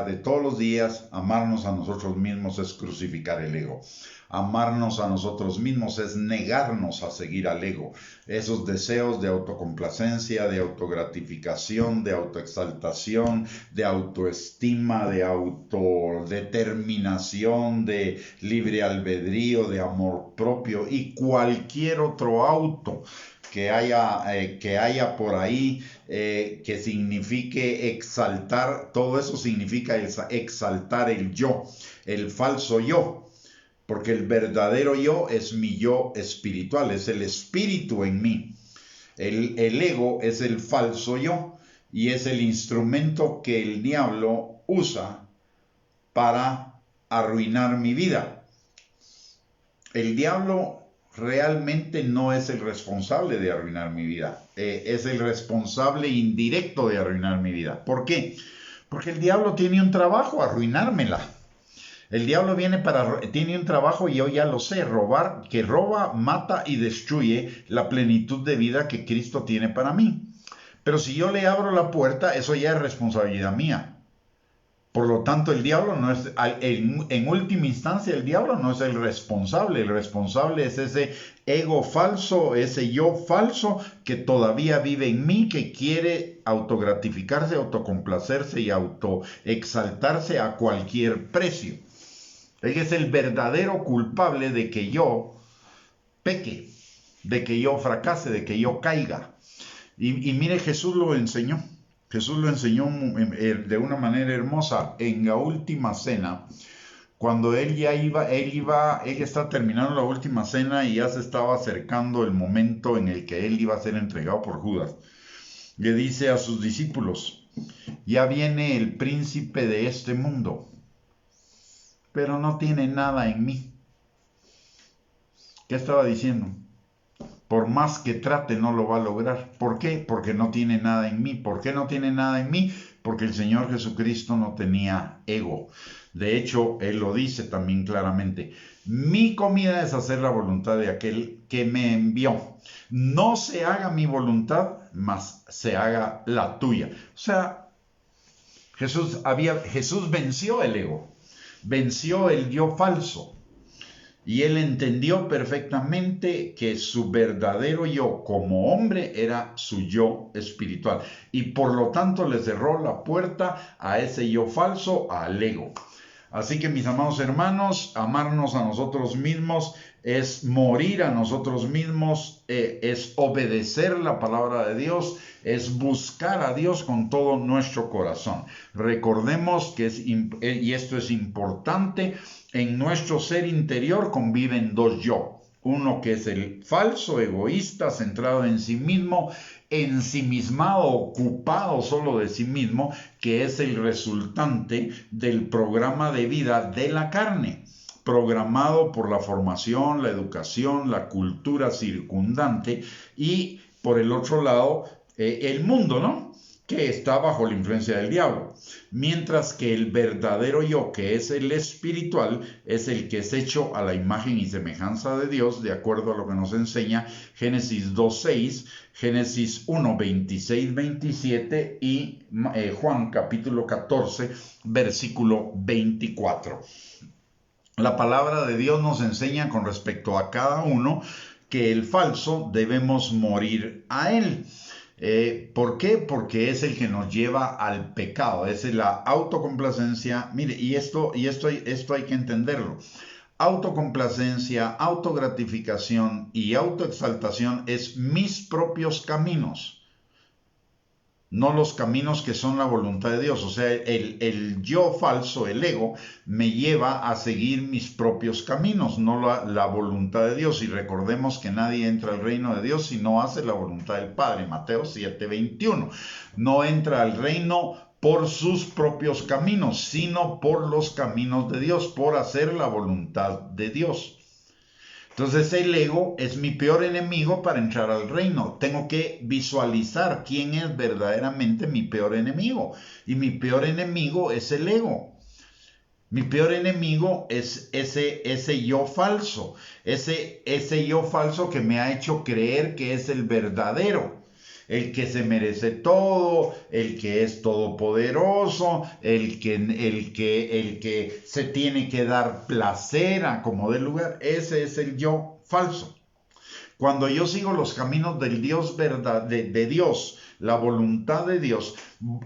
de todos los días. Amarnos a nosotros mismos es crucificar el ego. Amarnos a nosotros mismos es negarnos a seguir al ego. Esos deseos de autocomplacencia, de autogratificación, de autoexaltación, de autoestima, de autodeterminación, de libre albedrío, de amor propio y cualquier otro auto que haya por ahí, que signifique exaltar. Todo eso significa exaltar el yo, el falso yo. Porque el verdadero yo es mi yo espiritual, es el espíritu en mí. El ego es el falso yo y es el instrumento que el diablo usa para arruinar mi vida. El diablo realmente no es el responsable de arruinar mi vida, es el responsable indirecto de arruinar mi vida. ¿Por qué? Porque el diablo tiene un trabajo, arruinármela. El diablo tiene un trabajo, y yo ya lo sé, robar, que roba, mata y destruye la plenitud de vida que Cristo tiene para mí. Pero si yo le abro la puerta, eso ya es responsabilidad mía. Por lo tanto, el diablo no es, en última instancia, el diablo no es el responsable es ese ego falso, ese yo falso que todavía vive en mí, que quiere autogratificarse, autocomplacerse y autoexaltarse a cualquier precio. Él es el verdadero culpable de que yo peque, de que yo fracase, de que yo caiga. Y mire, Jesús lo enseñó. Jesús lo enseñó de una manera hermosa en la última cena. Cuando él está terminando la última cena y ya se estaba acercando el momento en el que él iba a ser entregado por Judas. Le dice a sus discípulos: ya viene el príncipe de este mundo, pero no tiene nada en mí. ¿Qué estaba diciendo? Por más que trate, no lo va a lograr. ¿Por qué? Porque no tiene nada en mí. ¿Por qué no tiene nada en mí? Porque el Señor Jesucristo no tenía ego. De hecho, Él lo dice también claramente: mi comida es hacer la voluntad de aquel que me envió. No se haga mi voluntad, mas se haga la tuya. O sea, Jesús venció el ego. Venció el yo falso, y él entendió perfectamente que su verdadero yo como hombre era su yo espiritual, y por lo tanto le cerró la puerta a ese yo falso, al ego. Así que, mis amados hermanos, amarnos a nosotros mismos es morir a nosotros mismos, es obedecer la palabra de Dios, es buscar a Dios con todo nuestro corazón. Recordemos que y esto es importante, en nuestro ser interior conviven dos yo. Uno que es el falso egoísta, centrado en sí mismo, ensimismado, ocupado solo de sí mismo, que es el resultante del programa de vida de la carne, programado por la formación, la educación, la cultura circundante, y por el otro lado, el mundo, ¿no?, que está bajo la influencia del diablo. Mientras que el verdadero yo, que es el espiritual, es el que es hecho a la imagen y semejanza de Dios, de acuerdo a lo que nos enseña Génesis 2:6, Génesis 1:26-27 y Juan capítulo 14, versículo 24. La palabra de Dios nos enseña con respecto a cada uno que el falso debemos morir a él. ¿Por qué? Porque es el que nos lleva al pecado, es la autocomplacencia. Mire, y esto hay que entenderlo. Autocomplacencia, autogratificación y autoexaltación es mis propios caminos, no los caminos que son la voluntad de Dios. O sea, el yo falso, el ego, me lleva a seguir mis propios caminos, no la voluntad de Dios. Y recordemos que nadie entra al reino de Dios si no hace la voluntad del Padre. Mateo 7:21. No entra al reino por sus propios caminos, sino por los caminos de Dios, por hacer la voluntad de Dios. Entonces el ego es mi peor enemigo para entrar al reino. Tengo que visualizar quién es verdaderamente mi peor enemigo. Y mi peor enemigo es el ego. Mi peor enemigo es ese yo falso. Ese yo falso que me ha hecho creer que es el verdadero. El que se merece todo, el que es todopoderoso, el que se tiene que dar placer a como dé lugar. Ese es el yo falso. Cuando yo sigo los caminos del Dios de Dios, la voluntad de Dios,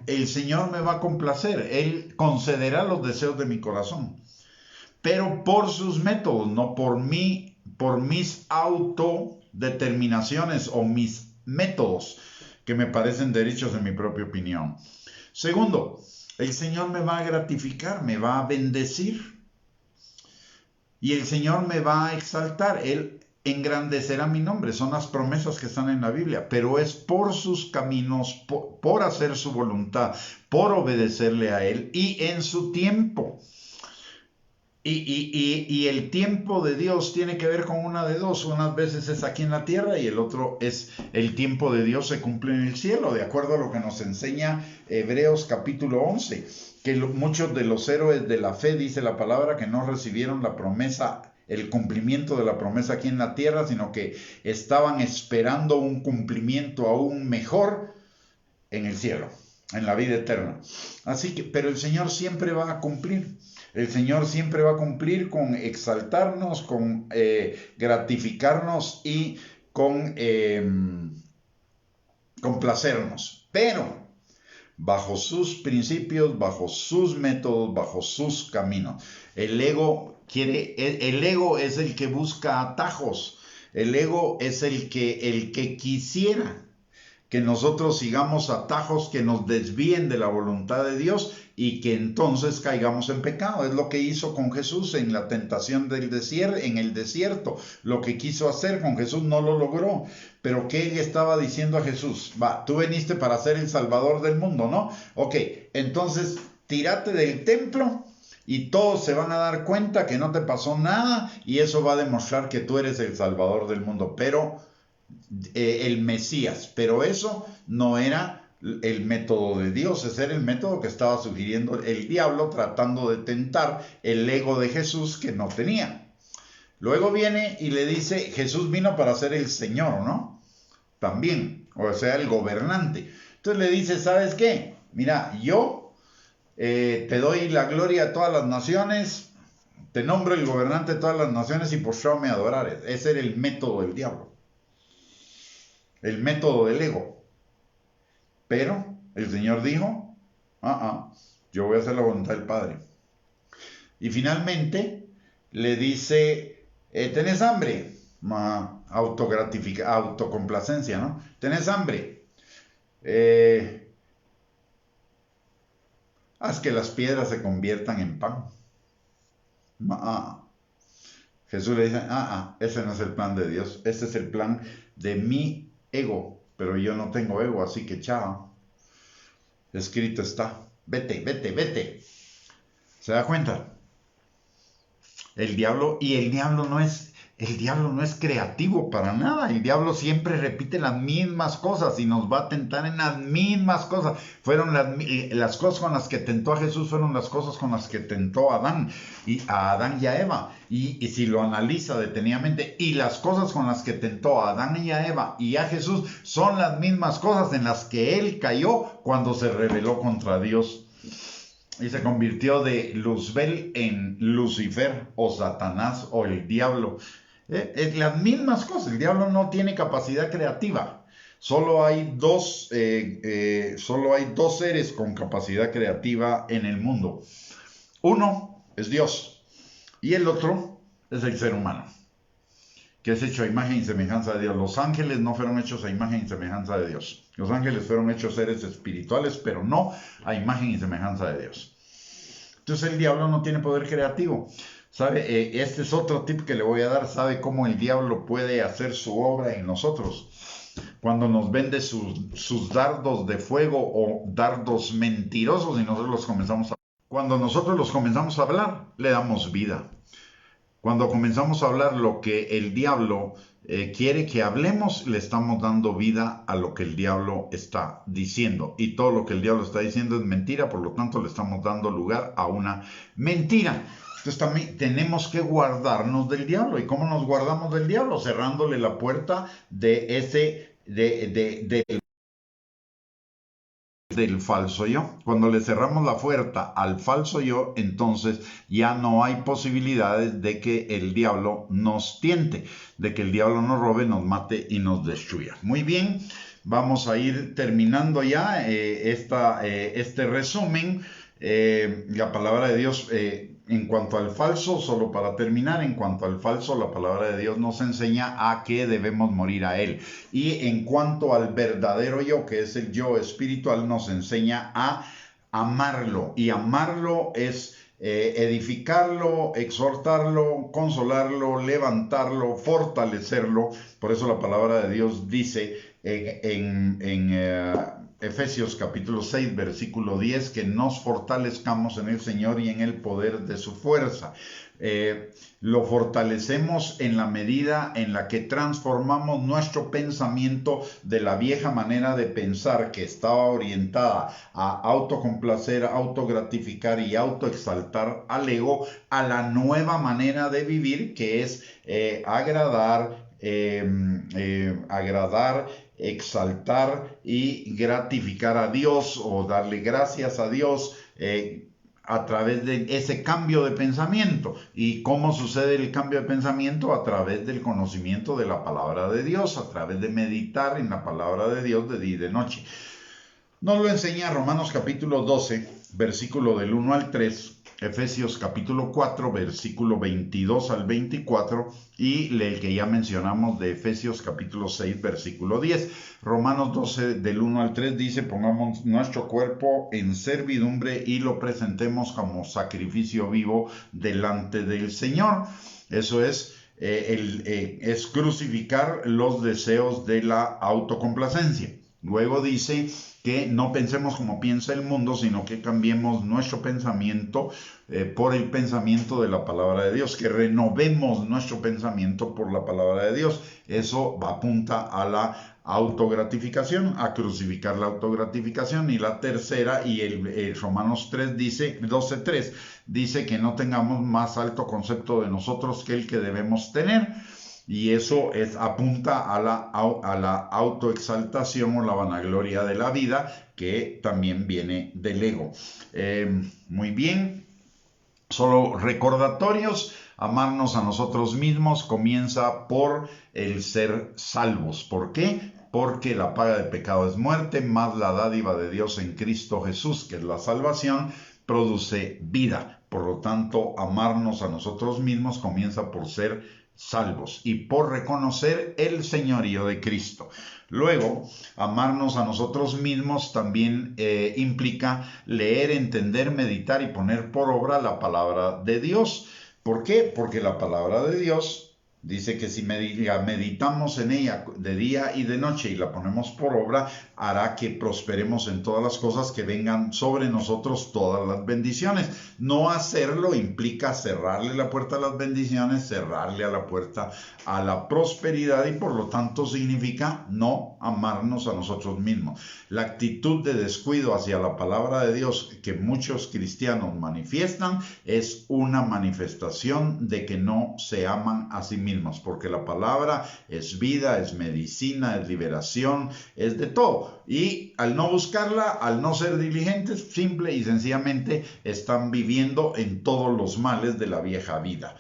el Señor me va a complacer. Él concederá los deseos de mi corazón, pero por sus métodos, no por mí, por mis autodeterminaciones o mis métodos que me parecen derechos en mi propia opinión. Segundo, el Señor me va a gratificar, me va a bendecir. Y el Señor me va a exaltar, Él engrandecerá mi nombre. Son las promesas que están en la Biblia, pero es por sus caminos, por hacer su voluntad, por obedecerle a Él y en su tiempo. Y el tiempo de Dios tiene que ver con una de dos. Unas veces es aquí en la tierra y el otro es el tiempo de Dios se cumple en el cielo, de acuerdo a lo que nos enseña Hebreos capítulo 11, que muchos de los héroes de la fe, dice la palabra, que no recibieron la promesa, el cumplimiento de la promesa aquí en la tierra, sino que estaban esperando un cumplimiento aún mejor en el cielo, en la vida eterna. Así que, pero el Señor siempre va a cumplir. El Señor siempre va a cumplir con exaltarnos, con gratificarnos y con complacernos. Pero bajo sus principios, bajo sus métodos, bajo sus caminos. El ego es el que busca atajos. El ego es el que quisiera que nosotros sigamos atajos que nos desvíen de la voluntad de Dios y que entonces caigamos en pecado. Es lo que hizo con Jesús en la tentación del desierto, en el desierto. Lo que quiso hacer con Jesús no lo logró. Pero ¿qué le estaba diciendo a Jesús? Tú veniste para ser el Salvador del mundo, ¿no? Ok, entonces tírate del templo y todos se van a dar cuenta que no te pasó nada y eso va a demostrar que tú eres el Salvador del mundo. Pero el Mesías, pero eso no era el método de Dios, ese era el método que estaba sugiriendo el diablo tratando de tentar el ego de Jesús que no tenía. Luego viene y le dice, Jesús vino para ser el Señor, ¿no? También, o sea, el gobernante. Entonces le dice, ¿sabes qué? Mira, yo te doy la gloria a todas las naciones, te nombro el gobernante de todas las naciones y postrado me adorares. Ese era el método del diablo. El método del ego. Pero el Señor dijo, yo voy a hacer la voluntad del Padre. Y finalmente le dice, ¿tenés hambre? Autocomplacencia, ¿no? ¿Tenés hambre? Haz que las piedras se conviertan en pan. Jesús le dice, ese no es el plan de Dios, ese es el plan de mi ego, pero yo no tengo ego, así que chao. Escrito está, vete, vete, vete. ¿Se da cuenta? El diablo no es creativo para nada. El diablo siempre repite las mismas cosas y nos va a tentar en las mismas cosas. Fueron las cosas con las que tentó a Jesús, fueron las cosas con las que tentó a Adán y a Eva. Y si lo analiza detenidamente, y las cosas con las que tentó a Adán y a Eva y a Jesús son las mismas cosas en las que él cayó cuando se rebeló contra Dios. Y se convirtió de Luzbel en Lucifer o Satanás o el diablo. Las mismas cosas. El diablo no tiene capacidad creativa. Solo hay dos seres con capacidad creativa en el mundo. Uno es Dios y el otro es el ser humano, que es hecho a imagen y semejanza de Dios. Los ángeles no fueron hechos a imagen y semejanza de Dios. Los ángeles fueron hechos seres espirituales, pero no a imagen y semejanza de Dios. Entonces el diablo no tiene poder creativo. ¿Sabe? Este es otro tip que le voy a dar. ¿Sabe cómo el diablo puede hacer su obra en nosotros? Cuando nos vende sus dardos de fuego o dardos mentirosos y cuando nosotros los comenzamos a hablar, le damos vida. Cuando comenzamos a hablar lo que el diablo quiere que hablemos, le estamos dando vida a lo que el diablo está diciendo. Y todo lo que el diablo está diciendo es mentira, por lo tanto le estamos dando lugar a una mentira. Entonces también tenemos que guardarnos del diablo. ¿Y cómo nos guardamos del diablo? Cerrándole la puerta del falso yo. Cuando le cerramos la puerta al falso yo, entonces ya no hay posibilidades de que el diablo nos tiente, de que el diablo nos robe, nos mate y nos destruya. Muy bien, vamos a ir terminando ya este resumen. La palabra de Dios En cuanto al falso, solo para terminar, en cuanto al falso, la palabra de Dios nos enseña a que debemos morir a él. Y en cuanto al verdadero yo, que es el yo espiritual, nos enseña a amarlo. Y amarlo es edificarlo, exhortarlo, consolarlo, levantarlo, fortalecerlo. Por eso la palabra de Dios dice en Efesios capítulo 6, versículo 10, que nos fortalezcamos en el Señor y en el poder de su fuerza. Lo fortalecemos en la medida en la que transformamos nuestro pensamiento de la vieja manera de pensar que estaba orientada a autocomplacer, autogratificar y autoexaltar al ego, a la nueva manera de vivir que es agradar, exaltar y gratificar a Dios o darle gracias a Dios a través de ese cambio de pensamiento. ¿Y cómo sucede el cambio de pensamiento? A través del conocimiento de la palabra de Dios, a través de meditar en la palabra de Dios de día y de noche. Nos lo enseña Romanos capítulo 12, versículo del 1 al 3, Efesios capítulo 4, versículo 22 al 24 y el que ya mencionamos de Efesios capítulo 6, versículo 10. Romanos 12 del 1 al 3 dice: pongamos nuestro cuerpo en servidumbre y lo presentemos como sacrificio vivo delante del Señor. Eso es crucificar los deseos de la autocomplacencia. Luego dice que no pensemos como piensa el mundo, sino que cambiemos nuestro pensamiento por el pensamiento de la palabra de Dios, que renovemos nuestro pensamiento por la palabra de Dios. Eso apunta a la autogratificación, a crucificar la autogratificación. Y la tercera, y el Romanos 3 dice, 12:3, dice que no tengamos más alto concepto de nosotros que el que debemos tener. Y eso apunta a la autoexaltación o la vanagloria de la vida, que también viene del ego. Muy bien, solo recordatorios. Amarnos a nosotros mismos comienza por el ser salvos. ¿Por qué? Porque la paga del pecado es muerte, más la dádiva de Dios en Cristo Jesús, que es la salvación, produce vida. Por lo tanto, amarnos a nosotros mismos comienza por ser salvos y por reconocer el señorío de Cristo. Luego, amarnos a nosotros mismos también implica leer, entender, meditar y poner por obra la palabra de Dios. ¿Por qué? Porque la palabra de Dios dice que si meditamos en ella de día y de noche y la ponemos por obra, hará que prosperemos en todas las cosas, que vengan sobre nosotros todas las bendiciones. No hacerlo implica cerrarle la puerta a las bendiciones, cerrarle a la puerta a la prosperidad, y por lo tanto significa no amarnos a nosotros mismos. La actitud de descuido hacia la palabra de Dios que muchos cristianos manifiestan es una manifestación de que no se aman a sí mismos, porque la palabra es vida, es medicina, es liberación, es de todo. Y al no buscarla, al no ser diligentes, simple y sencillamente están viviendo en todos los males de la vieja vida.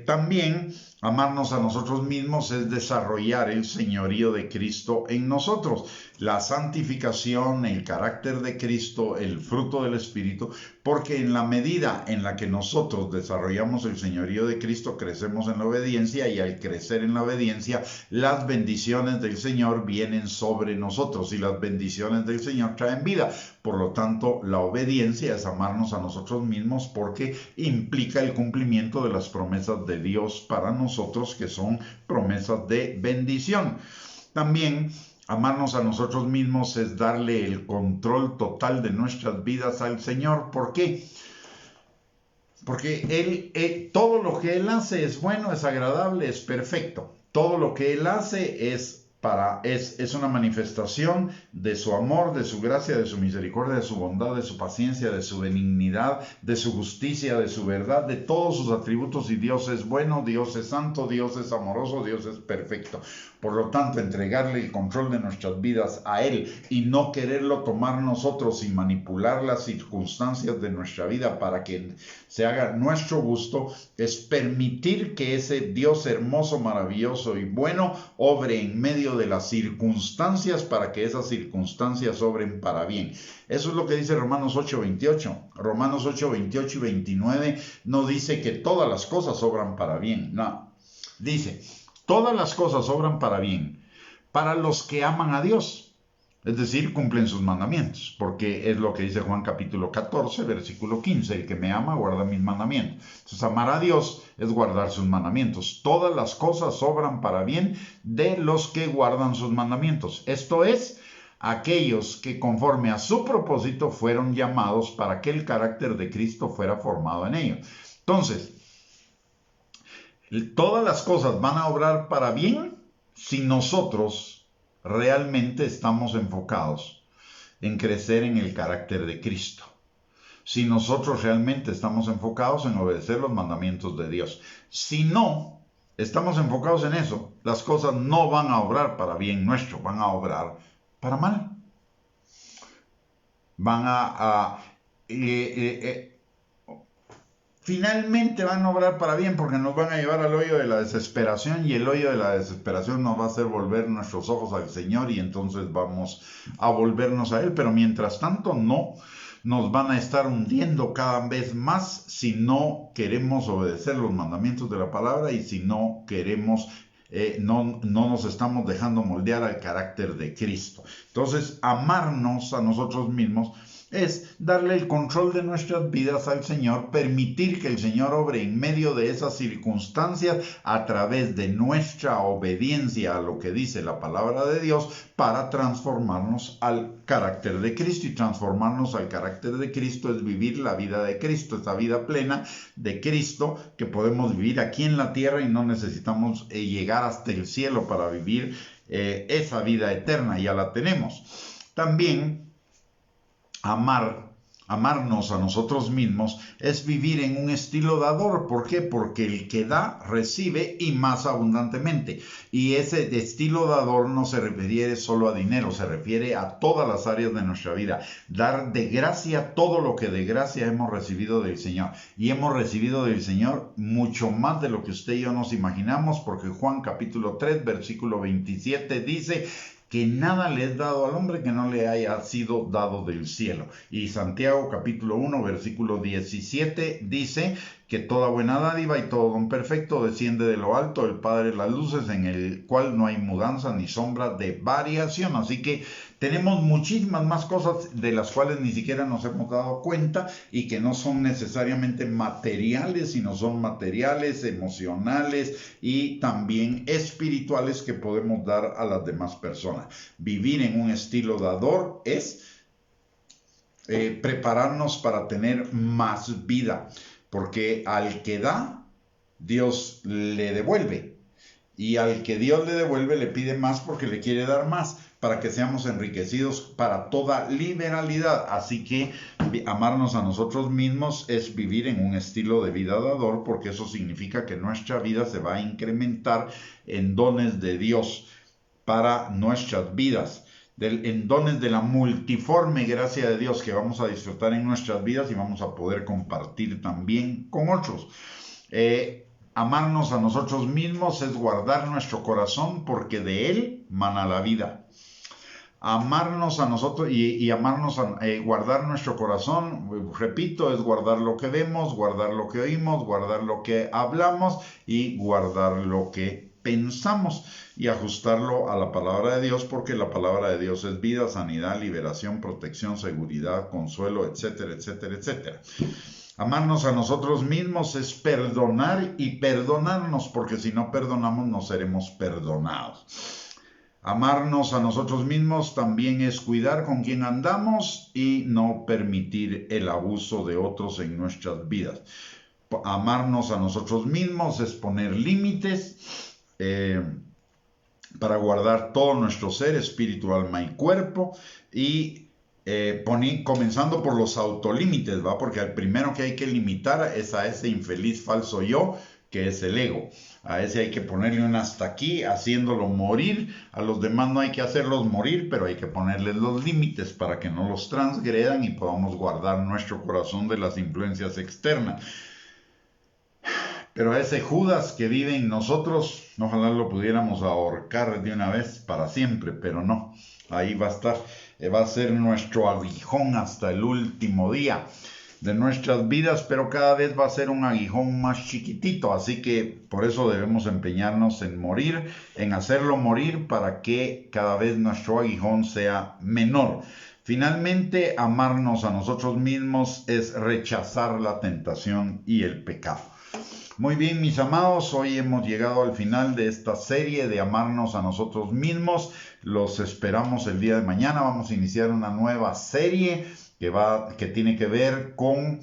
También amarnos a nosotros mismos es desarrollar el señorío de Cristo en nosotros. La santificación, el carácter de Cristo, el fruto del Espíritu, porque en la medida en la que nosotros desarrollamos el señorío de Cristo, crecemos en la obediencia, y al crecer en la obediencia, las bendiciones del Señor vienen sobre nosotros, y las bendiciones del Señor traen vida. Por lo tanto, la obediencia es amarnos a nosotros mismos, porque implica el cumplimiento de las promesas de Dios para nosotros, que son promesas de bendición. También amarnos a nosotros mismos es darle el control total de nuestras vidas al Señor. ¿Por qué? Porque todo lo que Él hace es bueno, es agradable, es perfecto. Todo lo que Él hace es una manifestación de su amor, de su gracia, de su misericordia, de su bondad, de su paciencia, de su benignidad, de su justicia, de su verdad, de todos sus atributos. Y Dios es bueno, Dios es santo, Dios es amoroso, Dios es perfecto. Por lo tanto, entregarle el control de nuestras vidas a Él y no quererlo tomar nosotros y manipular las circunstancias de nuestra vida para que se haga nuestro gusto, es permitir que ese Dios hermoso, maravilloso y bueno obre en medio medio de las circunstancias para que esas circunstancias obren para bien. Eso es lo que dice Romanos 8:28. Romanos 8:28 y 29 no dice que todas las cosas obran para bien, no. Dice, todas las cosas obran para bien para los que aman a Dios. Es decir, cumplen sus mandamientos, porque es lo que dice Juan capítulo 14, versículo 15, el que me ama guarda mis mandamientos. Entonces, amar a Dios es guardar sus mandamientos. Todas las cosas obran para bien de los que guardan sus mandamientos. Esto es, aquellos que conforme a su propósito fueron llamados para que el carácter de Cristo fuera formado en ellos. Entonces, todas las cosas van a obrar para bien si nosotros realmente estamos enfocados en crecer en el carácter de Cristo. Si nosotros realmente estamos enfocados en obedecer los mandamientos de Dios. Si no estamos enfocados en eso, las cosas no van a obrar para bien nuestro, van a obrar para mal. Finalmente van a obrar para bien porque nos van a llevar al hoyo de la desesperación, y el hoyo de la desesperación nos va a hacer volver nuestros ojos al Señor y entonces vamos a volvernos a Él. Pero mientras tanto no nos van a estar hundiendo cada vez más si no queremos obedecer los mandamientos de la palabra y si no queremos, no nos estamos dejando moldear al carácter de Cristo. Entonces, amarnos a nosotros mismos es darle el control de nuestras vidas al Señor, permitir que el Señor obre en medio de esas circunstancias a través de nuestra obediencia a lo que dice la palabra de Dios para transformarnos al carácter de Cristo. Y transformarnos al carácter de Cristo es vivir la vida de Cristo, esa vida plena de Cristo que podemos vivir aquí en la tierra y no necesitamos llegar hasta el cielo para vivir esa vida eterna, ya la tenemos. También amarnos a nosotros mismos es vivir en un estilo dador. ¿Por qué? Porque el que da, recibe y más abundantemente. Y ese estilo dador no se refiere solo a dinero, se refiere a todas las áreas de nuestra vida. Dar de gracia todo lo que de gracia hemos recibido del Señor. Y hemos recibido del Señor mucho más de lo que usted y yo nos imaginamos, porque Juan capítulo 3, versículo 27 dice que nada le es dado al hombre que no le haya sido dado del cielo. Y Santiago capítulo 1, versículo 17 dice que toda buena dádiva y todo don perfecto desciende de lo alto, el Padre de las luces, en el cual no hay mudanza ni sombra de variación. Así que tenemos muchísimas más cosas de las cuales ni siquiera nos hemos dado cuenta y que no son necesariamente materiales, sino son materiales, emocionales y también espirituales que podemos dar a las demás personas. Vivir en un estilo dador es prepararnos para tener más vida, porque al que da, Dios le devuelve, y al que Dios le devuelve le pide más porque le quiere dar más, para que seamos enriquecidos para toda liberalidad. Así que amarnos a nosotros mismos es vivir en un estilo de vida dador, porque eso significa que nuestra vida se va a incrementar en dones de Dios para nuestras vidas, en dones de la multiforme gracia de Dios que vamos a disfrutar en nuestras vidas y vamos a poder compartir también con otros. Amarnos a nosotros mismos es guardar nuestro corazón, porque de él mana la vida. Amarnos a nosotros y amarnos guardar nuestro corazón, repito, es guardar lo que vemos, guardar lo que oímos, guardar lo que hablamos y guardar lo que pensamos, y ajustarlo a la palabra de Dios, porque la palabra de Dios es vida, sanidad, liberación, protección, seguridad, consuelo, etcétera, etcétera, etcétera. Amarnos a nosotros mismos es perdonar y perdonarnos, porque si no perdonamos no seremos perdonados. Amarnos a nosotros mismos también es cuidar con quién andamos y no permitir el abuso de otros en nuestras vidas. Amarnos a nosotros mismos es poner límites para guardar todo nuestro ser, espíritu, alma y cuerpo, y comenzando por los autolímites, ¿va? Porque al primero que hay que limitar es a ese infeliz falso yo, que es el ego. A ese hay que ponerle un hasta aquí, haciéndolo morir. A los demás no hay que hacerlos morir, pero hay que ponerles los límites para que no los transgredan y podamos guardar nuestro corazón de las influencias externas. Pero a ese Judas que vive en nosotros, ojalá lo pudiéramos ahorcar de una vez para siempre, pero no, ahí va a estar, va a ser nuestro aguijón hasta el último día de nuestras vidas, pero cada vez va a ser un aguijón más chiquitito, así que por eso debemos empeñarnos en morir, en hacerlo morir para que cada vez nuestro aguijón sea menor. Finalmente, amarnos a nosotros mismos es rechazar la tentación y el pecado. Muy bien, mis amados, hoy hemos llegado al final de esta serie de amarnos a nosotros mismos. Los esperamos el día de mañana. Vamos a iniciar una nueva serie que tiene que ver con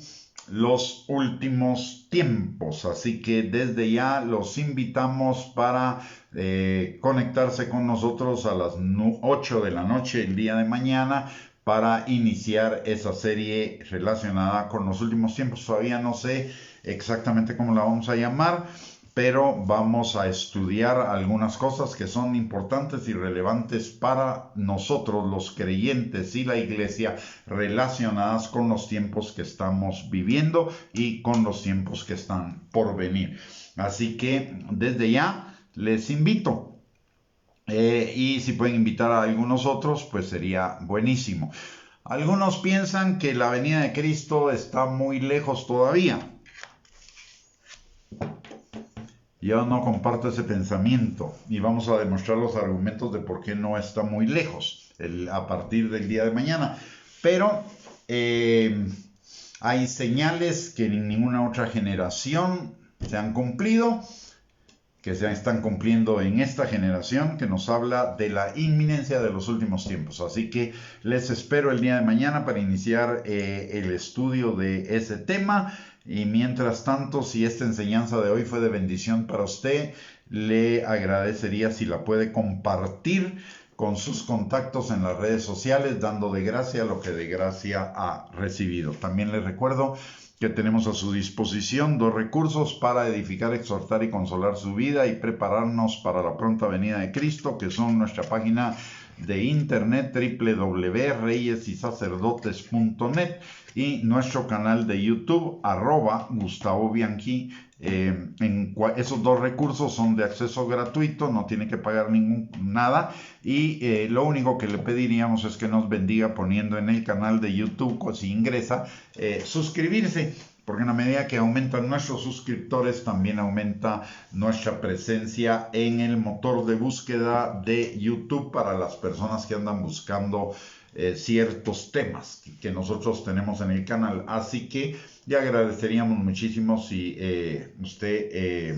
los últimos tiempos. Así que desde ya los invitamos para conectarse con nosotros a las 8 de la noche el día de mañana para iniciar esa serie relacionada con los últimos tiempos. Todavía no sé exactamente cómo la vamos a llamar, pero vamos a estudiar algunas cosas que son importantes y relevantes para nosotros los creyentes y la iglesia, relacionadas con los tiempos que estamos viviendo y con los tiempos que están por venir. Así que desde ya les invito. Y si pueden invitar a algunos otros, pues sería buenísimo. Algunos piensan que la venida de Cristo está muy lejos todavía. Yo no comparto ese pensamiento y vamos a demostrar los argumentos de por qué no está muy lejos a partir del día de mañana. Pero hay señales que en ninguna otra generación se han cumplido, que se están cumpliendo en esta generación, que nos habla de la inminencia de los últimos tiempos. Así que les espero el día de mañana para iniciar el estudio de ese tema. Y mientras tanto, si esta enseñanza de hoy fue de bendición para usted, le agradecería si la puede compartir con sus contactos en las redes sociales, dando de gracia lo que de gracia ha recibido. También les recuerdo que tenemos a su disposición 2 recursos para edificar, exhortar y consolar su vida y prepararnos para la pronta venida de Cristo, que son nuestra página de internet www.reyesysacerdotes.net y nuestro canal de YouTube @Gustavo Bianchi. Esos 2 recursos son de acceso gratuito, no tiene que pagar nada y lo único que le pediríamos es que nos bendiga poniendo en el canal de YouTube, si ingresa, suscribirse, porque en la medida que aumentan nuestros suscriptores también aumenta nuestra presencia en el motor de búsqueda de YouTube para las personas que andan buscando ciertos temas que nosotros tenemos en el canal. Así que le agradeceríamos muchísimo si usted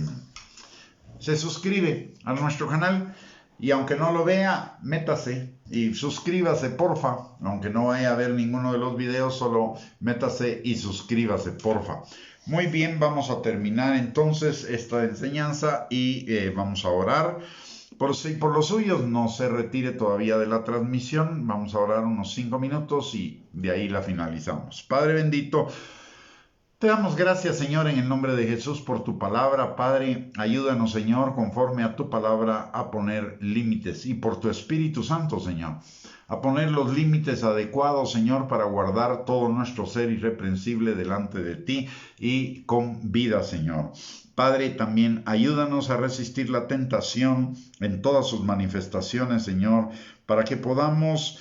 se suscribe a nuestro canal, y aunque no lo vea, métase y suscríbase, porfa. Aunque no vaya a ver ninguno de los videos, solo métase y suscríbase, porfa. Muy bien, vamos a terminar entonces esta enseñanza y vamos a orar. Por los suyos no se retire todavía de la transmisión. Vamos a orar unos 5 minutos y de ahí la finalizamos. Padre bendito, te damos gracias, Señor, en el nombre de Jesús por tu palabra. Padre, ayúdanos, Señor, conforme a tu palabra a poner límites, y por tu Espíritu Santo, Señor, a poner los límites adecuados, Señor, para guardar todo nuestro ser irreprensible delante de ti y con vida, Señor. Padre, también ayúdanos a resistir la tentación en todas sus manifestaciones, Señor, para que podamos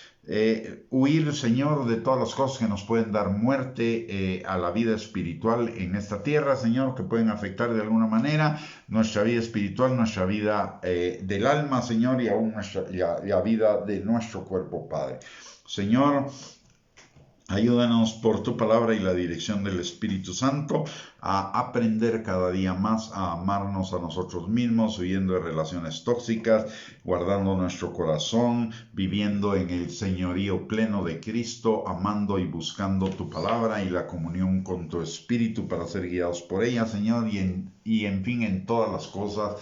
huir, Señor, de todas las cosas que nos pueden dar muerte a la vida espiritual en esta tierra, Señor, que pueden afectar de alguna manera nuestra vida espiritual, nuestra vida del alma, Señor, y aún la vida de nuestro cuerpo, Padre. Señor, ayúdanos por tu palabra y la dirección del Espíritu Santo a aprender cada día más a amarnos a nosotros mismos, huyendo de relaciones tóxicas, guardando nuestro corazón, viviendo en el señorío pleno de Cristo, amando y buscando tu palabra y la comunión con tu Espíritu para ser guiados por ella, Señor, y en fin, en todas las cosas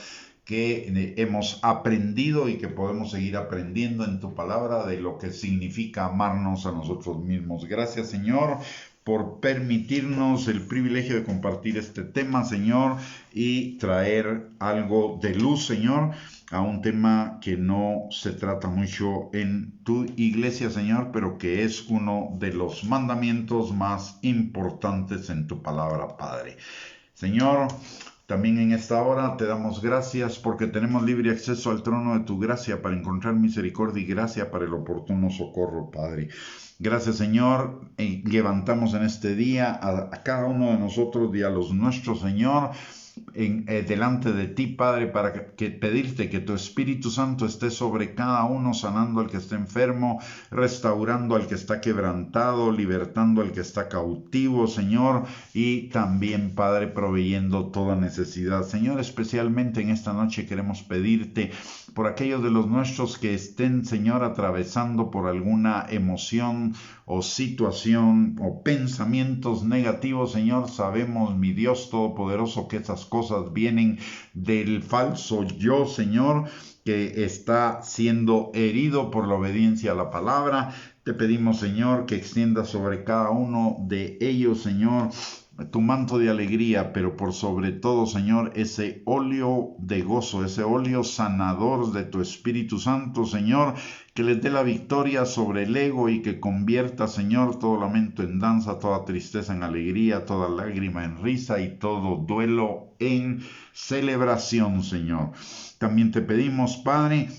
que hemos aprendido y que podemos seguir aprendiendo en tu palabra de lo que significa amarnos a nosotros mismos. Gracias, Señor, por permitirnos el privilegio de compartir este tema, Señor, y traer algo de luz, Señor, a un tema que no se trata mucho en tu iglesia, Señor, pero que es uno de los mandamientos más importantes en tu palabra, Padre. Señor, También en esta hora te damos gracias porque tenemos libre acceso al trono de tu gracia para encontrar misericordia y gracia para el oportuno socorro, Padre. Gracias, Señor. Levantamos en este día a cada uno de nosotros y a los nuestros, Señor, delante de ti, Padre, para pedirte que tu Espíritu Santo esté sobre cada uno, sanando al que está enfermo, restaurando al que está quebrantado, libertando al que está cautivo, Señor, y también, Padre, proveyendo toda necesidad. Señor, especialmente en esta noche queremos pedirte por aquellos de los nuestros que estén, Señor, atravesando por alguna emoción o situación o pensamientos negativos, Señor. Sabemos, mi Dios Todopoderoso, que esas cosas vienen del falso yo, Señor, que está siendo herido por la obediencia a la palabra. Te pedimos, Señor, que extiendas sobre cada uno de ellos, Señor, tu manto de alegría, pero por sobre todo, Señor, ese óleo de gozo, ese óleo sanador de tu Espíritu Santo, Señor, que les dé la victoria sobre el ego y que convierta, Señor, todo lamento en danza, toda tristeza en alegría, toda lágrima en risa y todo duelo en celebración, Señor. También te pedimos, Padre,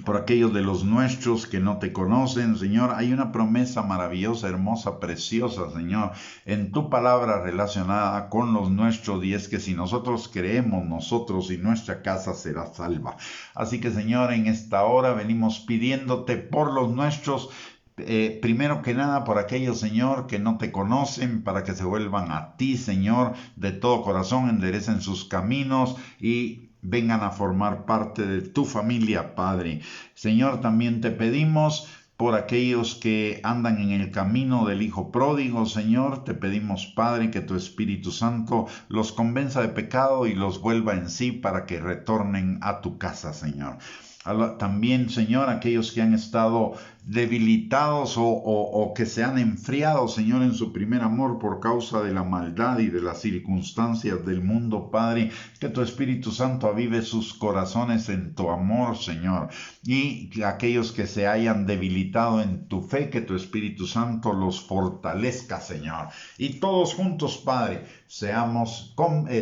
por aquellos de los nuestros que no te conocen, Señor, hay una promesa maravillosa, hermosa, preciosa, Señor, en tu palabra relacionada con los nuestros, y es que si nosotros creemos, nosotros y nuestra casa será salva. Así que, Señor, en esta hora venimos pidiéndote por los nuestros. Primero que nada por aquellos, Señor, que no te conocen, para que se vuelvan a ti, Señor, de todo corazón, enderecen sus caminos y vengan a formar parte de tu familia, Padre. Señor, también te pedimos por aquellos que andan en el camino del Hijo Pródigo, Señor. Te pedimos, Padre, que tu Espíritu Santo los convenza de pecado y los vuelva en sí para que retornen a tu casa, Señor. También, Señor, aquellos que han estado debilitados o que se han enfriado, Señor, en su primer amor por causa de la maldad y de las circunstancias del mundo, Padre, que tu Espíritu Santo avive sus corazones en tu amor, Señor. Y aquellos que se hayan debilitado en tu fe, que tu Espíritu Santo los fortalezca, Señor. Y todos juntos, Padre, seamos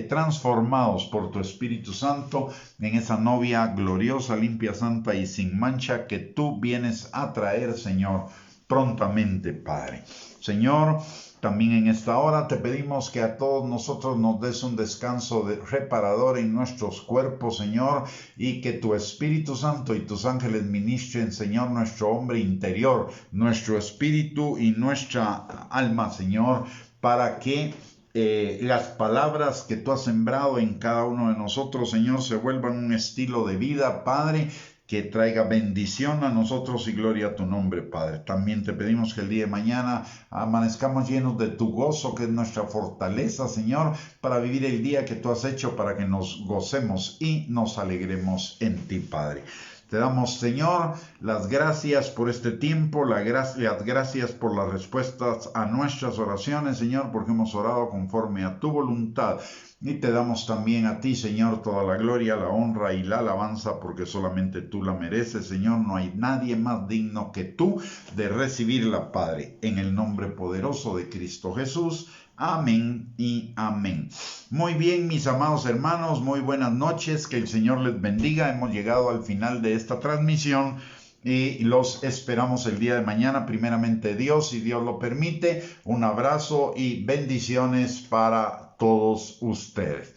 transformados por tu Espíritu Santo en esa novia gloriosa, limpia, santa y sin mancha que tú vienes a traer, Señor, prontamente, Padre. Señor, también en esta hora te pedimos que a todos nosotros nos des un descanso reparador en nuestros cuerpos, Señor, y que tu Espíritu Santo y tus ángeles ministren, Señor, nuestro hombre interior, nuestro espíritu y nuestra alma, Señor, para que las palabras que tú has sembrado en cada uno de nosotros, Señor, se vuelvan un estilo de vida, Padre, que traiga bendición a nosotros y gloria a tu nombre, Padre. También te pedimos que el día de mañana amanezcamos llenos de tu gozo, que es nuestra fortaleza, Señor, para vivir el día que tú has hecho, para que nos gocemos y nos alegremos en ti, Padre. Te damos, Señor, las gracias por este tiempo, las gracias por las respuestas a nuestras oraciones, Señor, porque hemos orado conforme a tu voluntad. Y te damos también a ti, Señor, toda la gloria, la honra y la alabanza, porque solamente tú la mereces, Señor. No hay nadie más digno que tú de recibirla, Padre. En el nombre poderoso de Cristo Jesús. Amén y amén. Muy bien, mis amados hermanos, muy buenas noches, que el Señor les bendiga. Hemos llegado al final de esta transmisión y los esperamos el día de mañana, primeramente Dios, si Dios lo permite. Un abrazo y bendiciones para todos ustedes.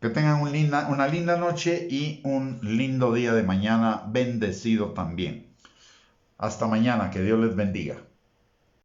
Que tengan una linda noche y un lindo día de mañana, bendecido también. Hasta mañana, que Dios les bendiga.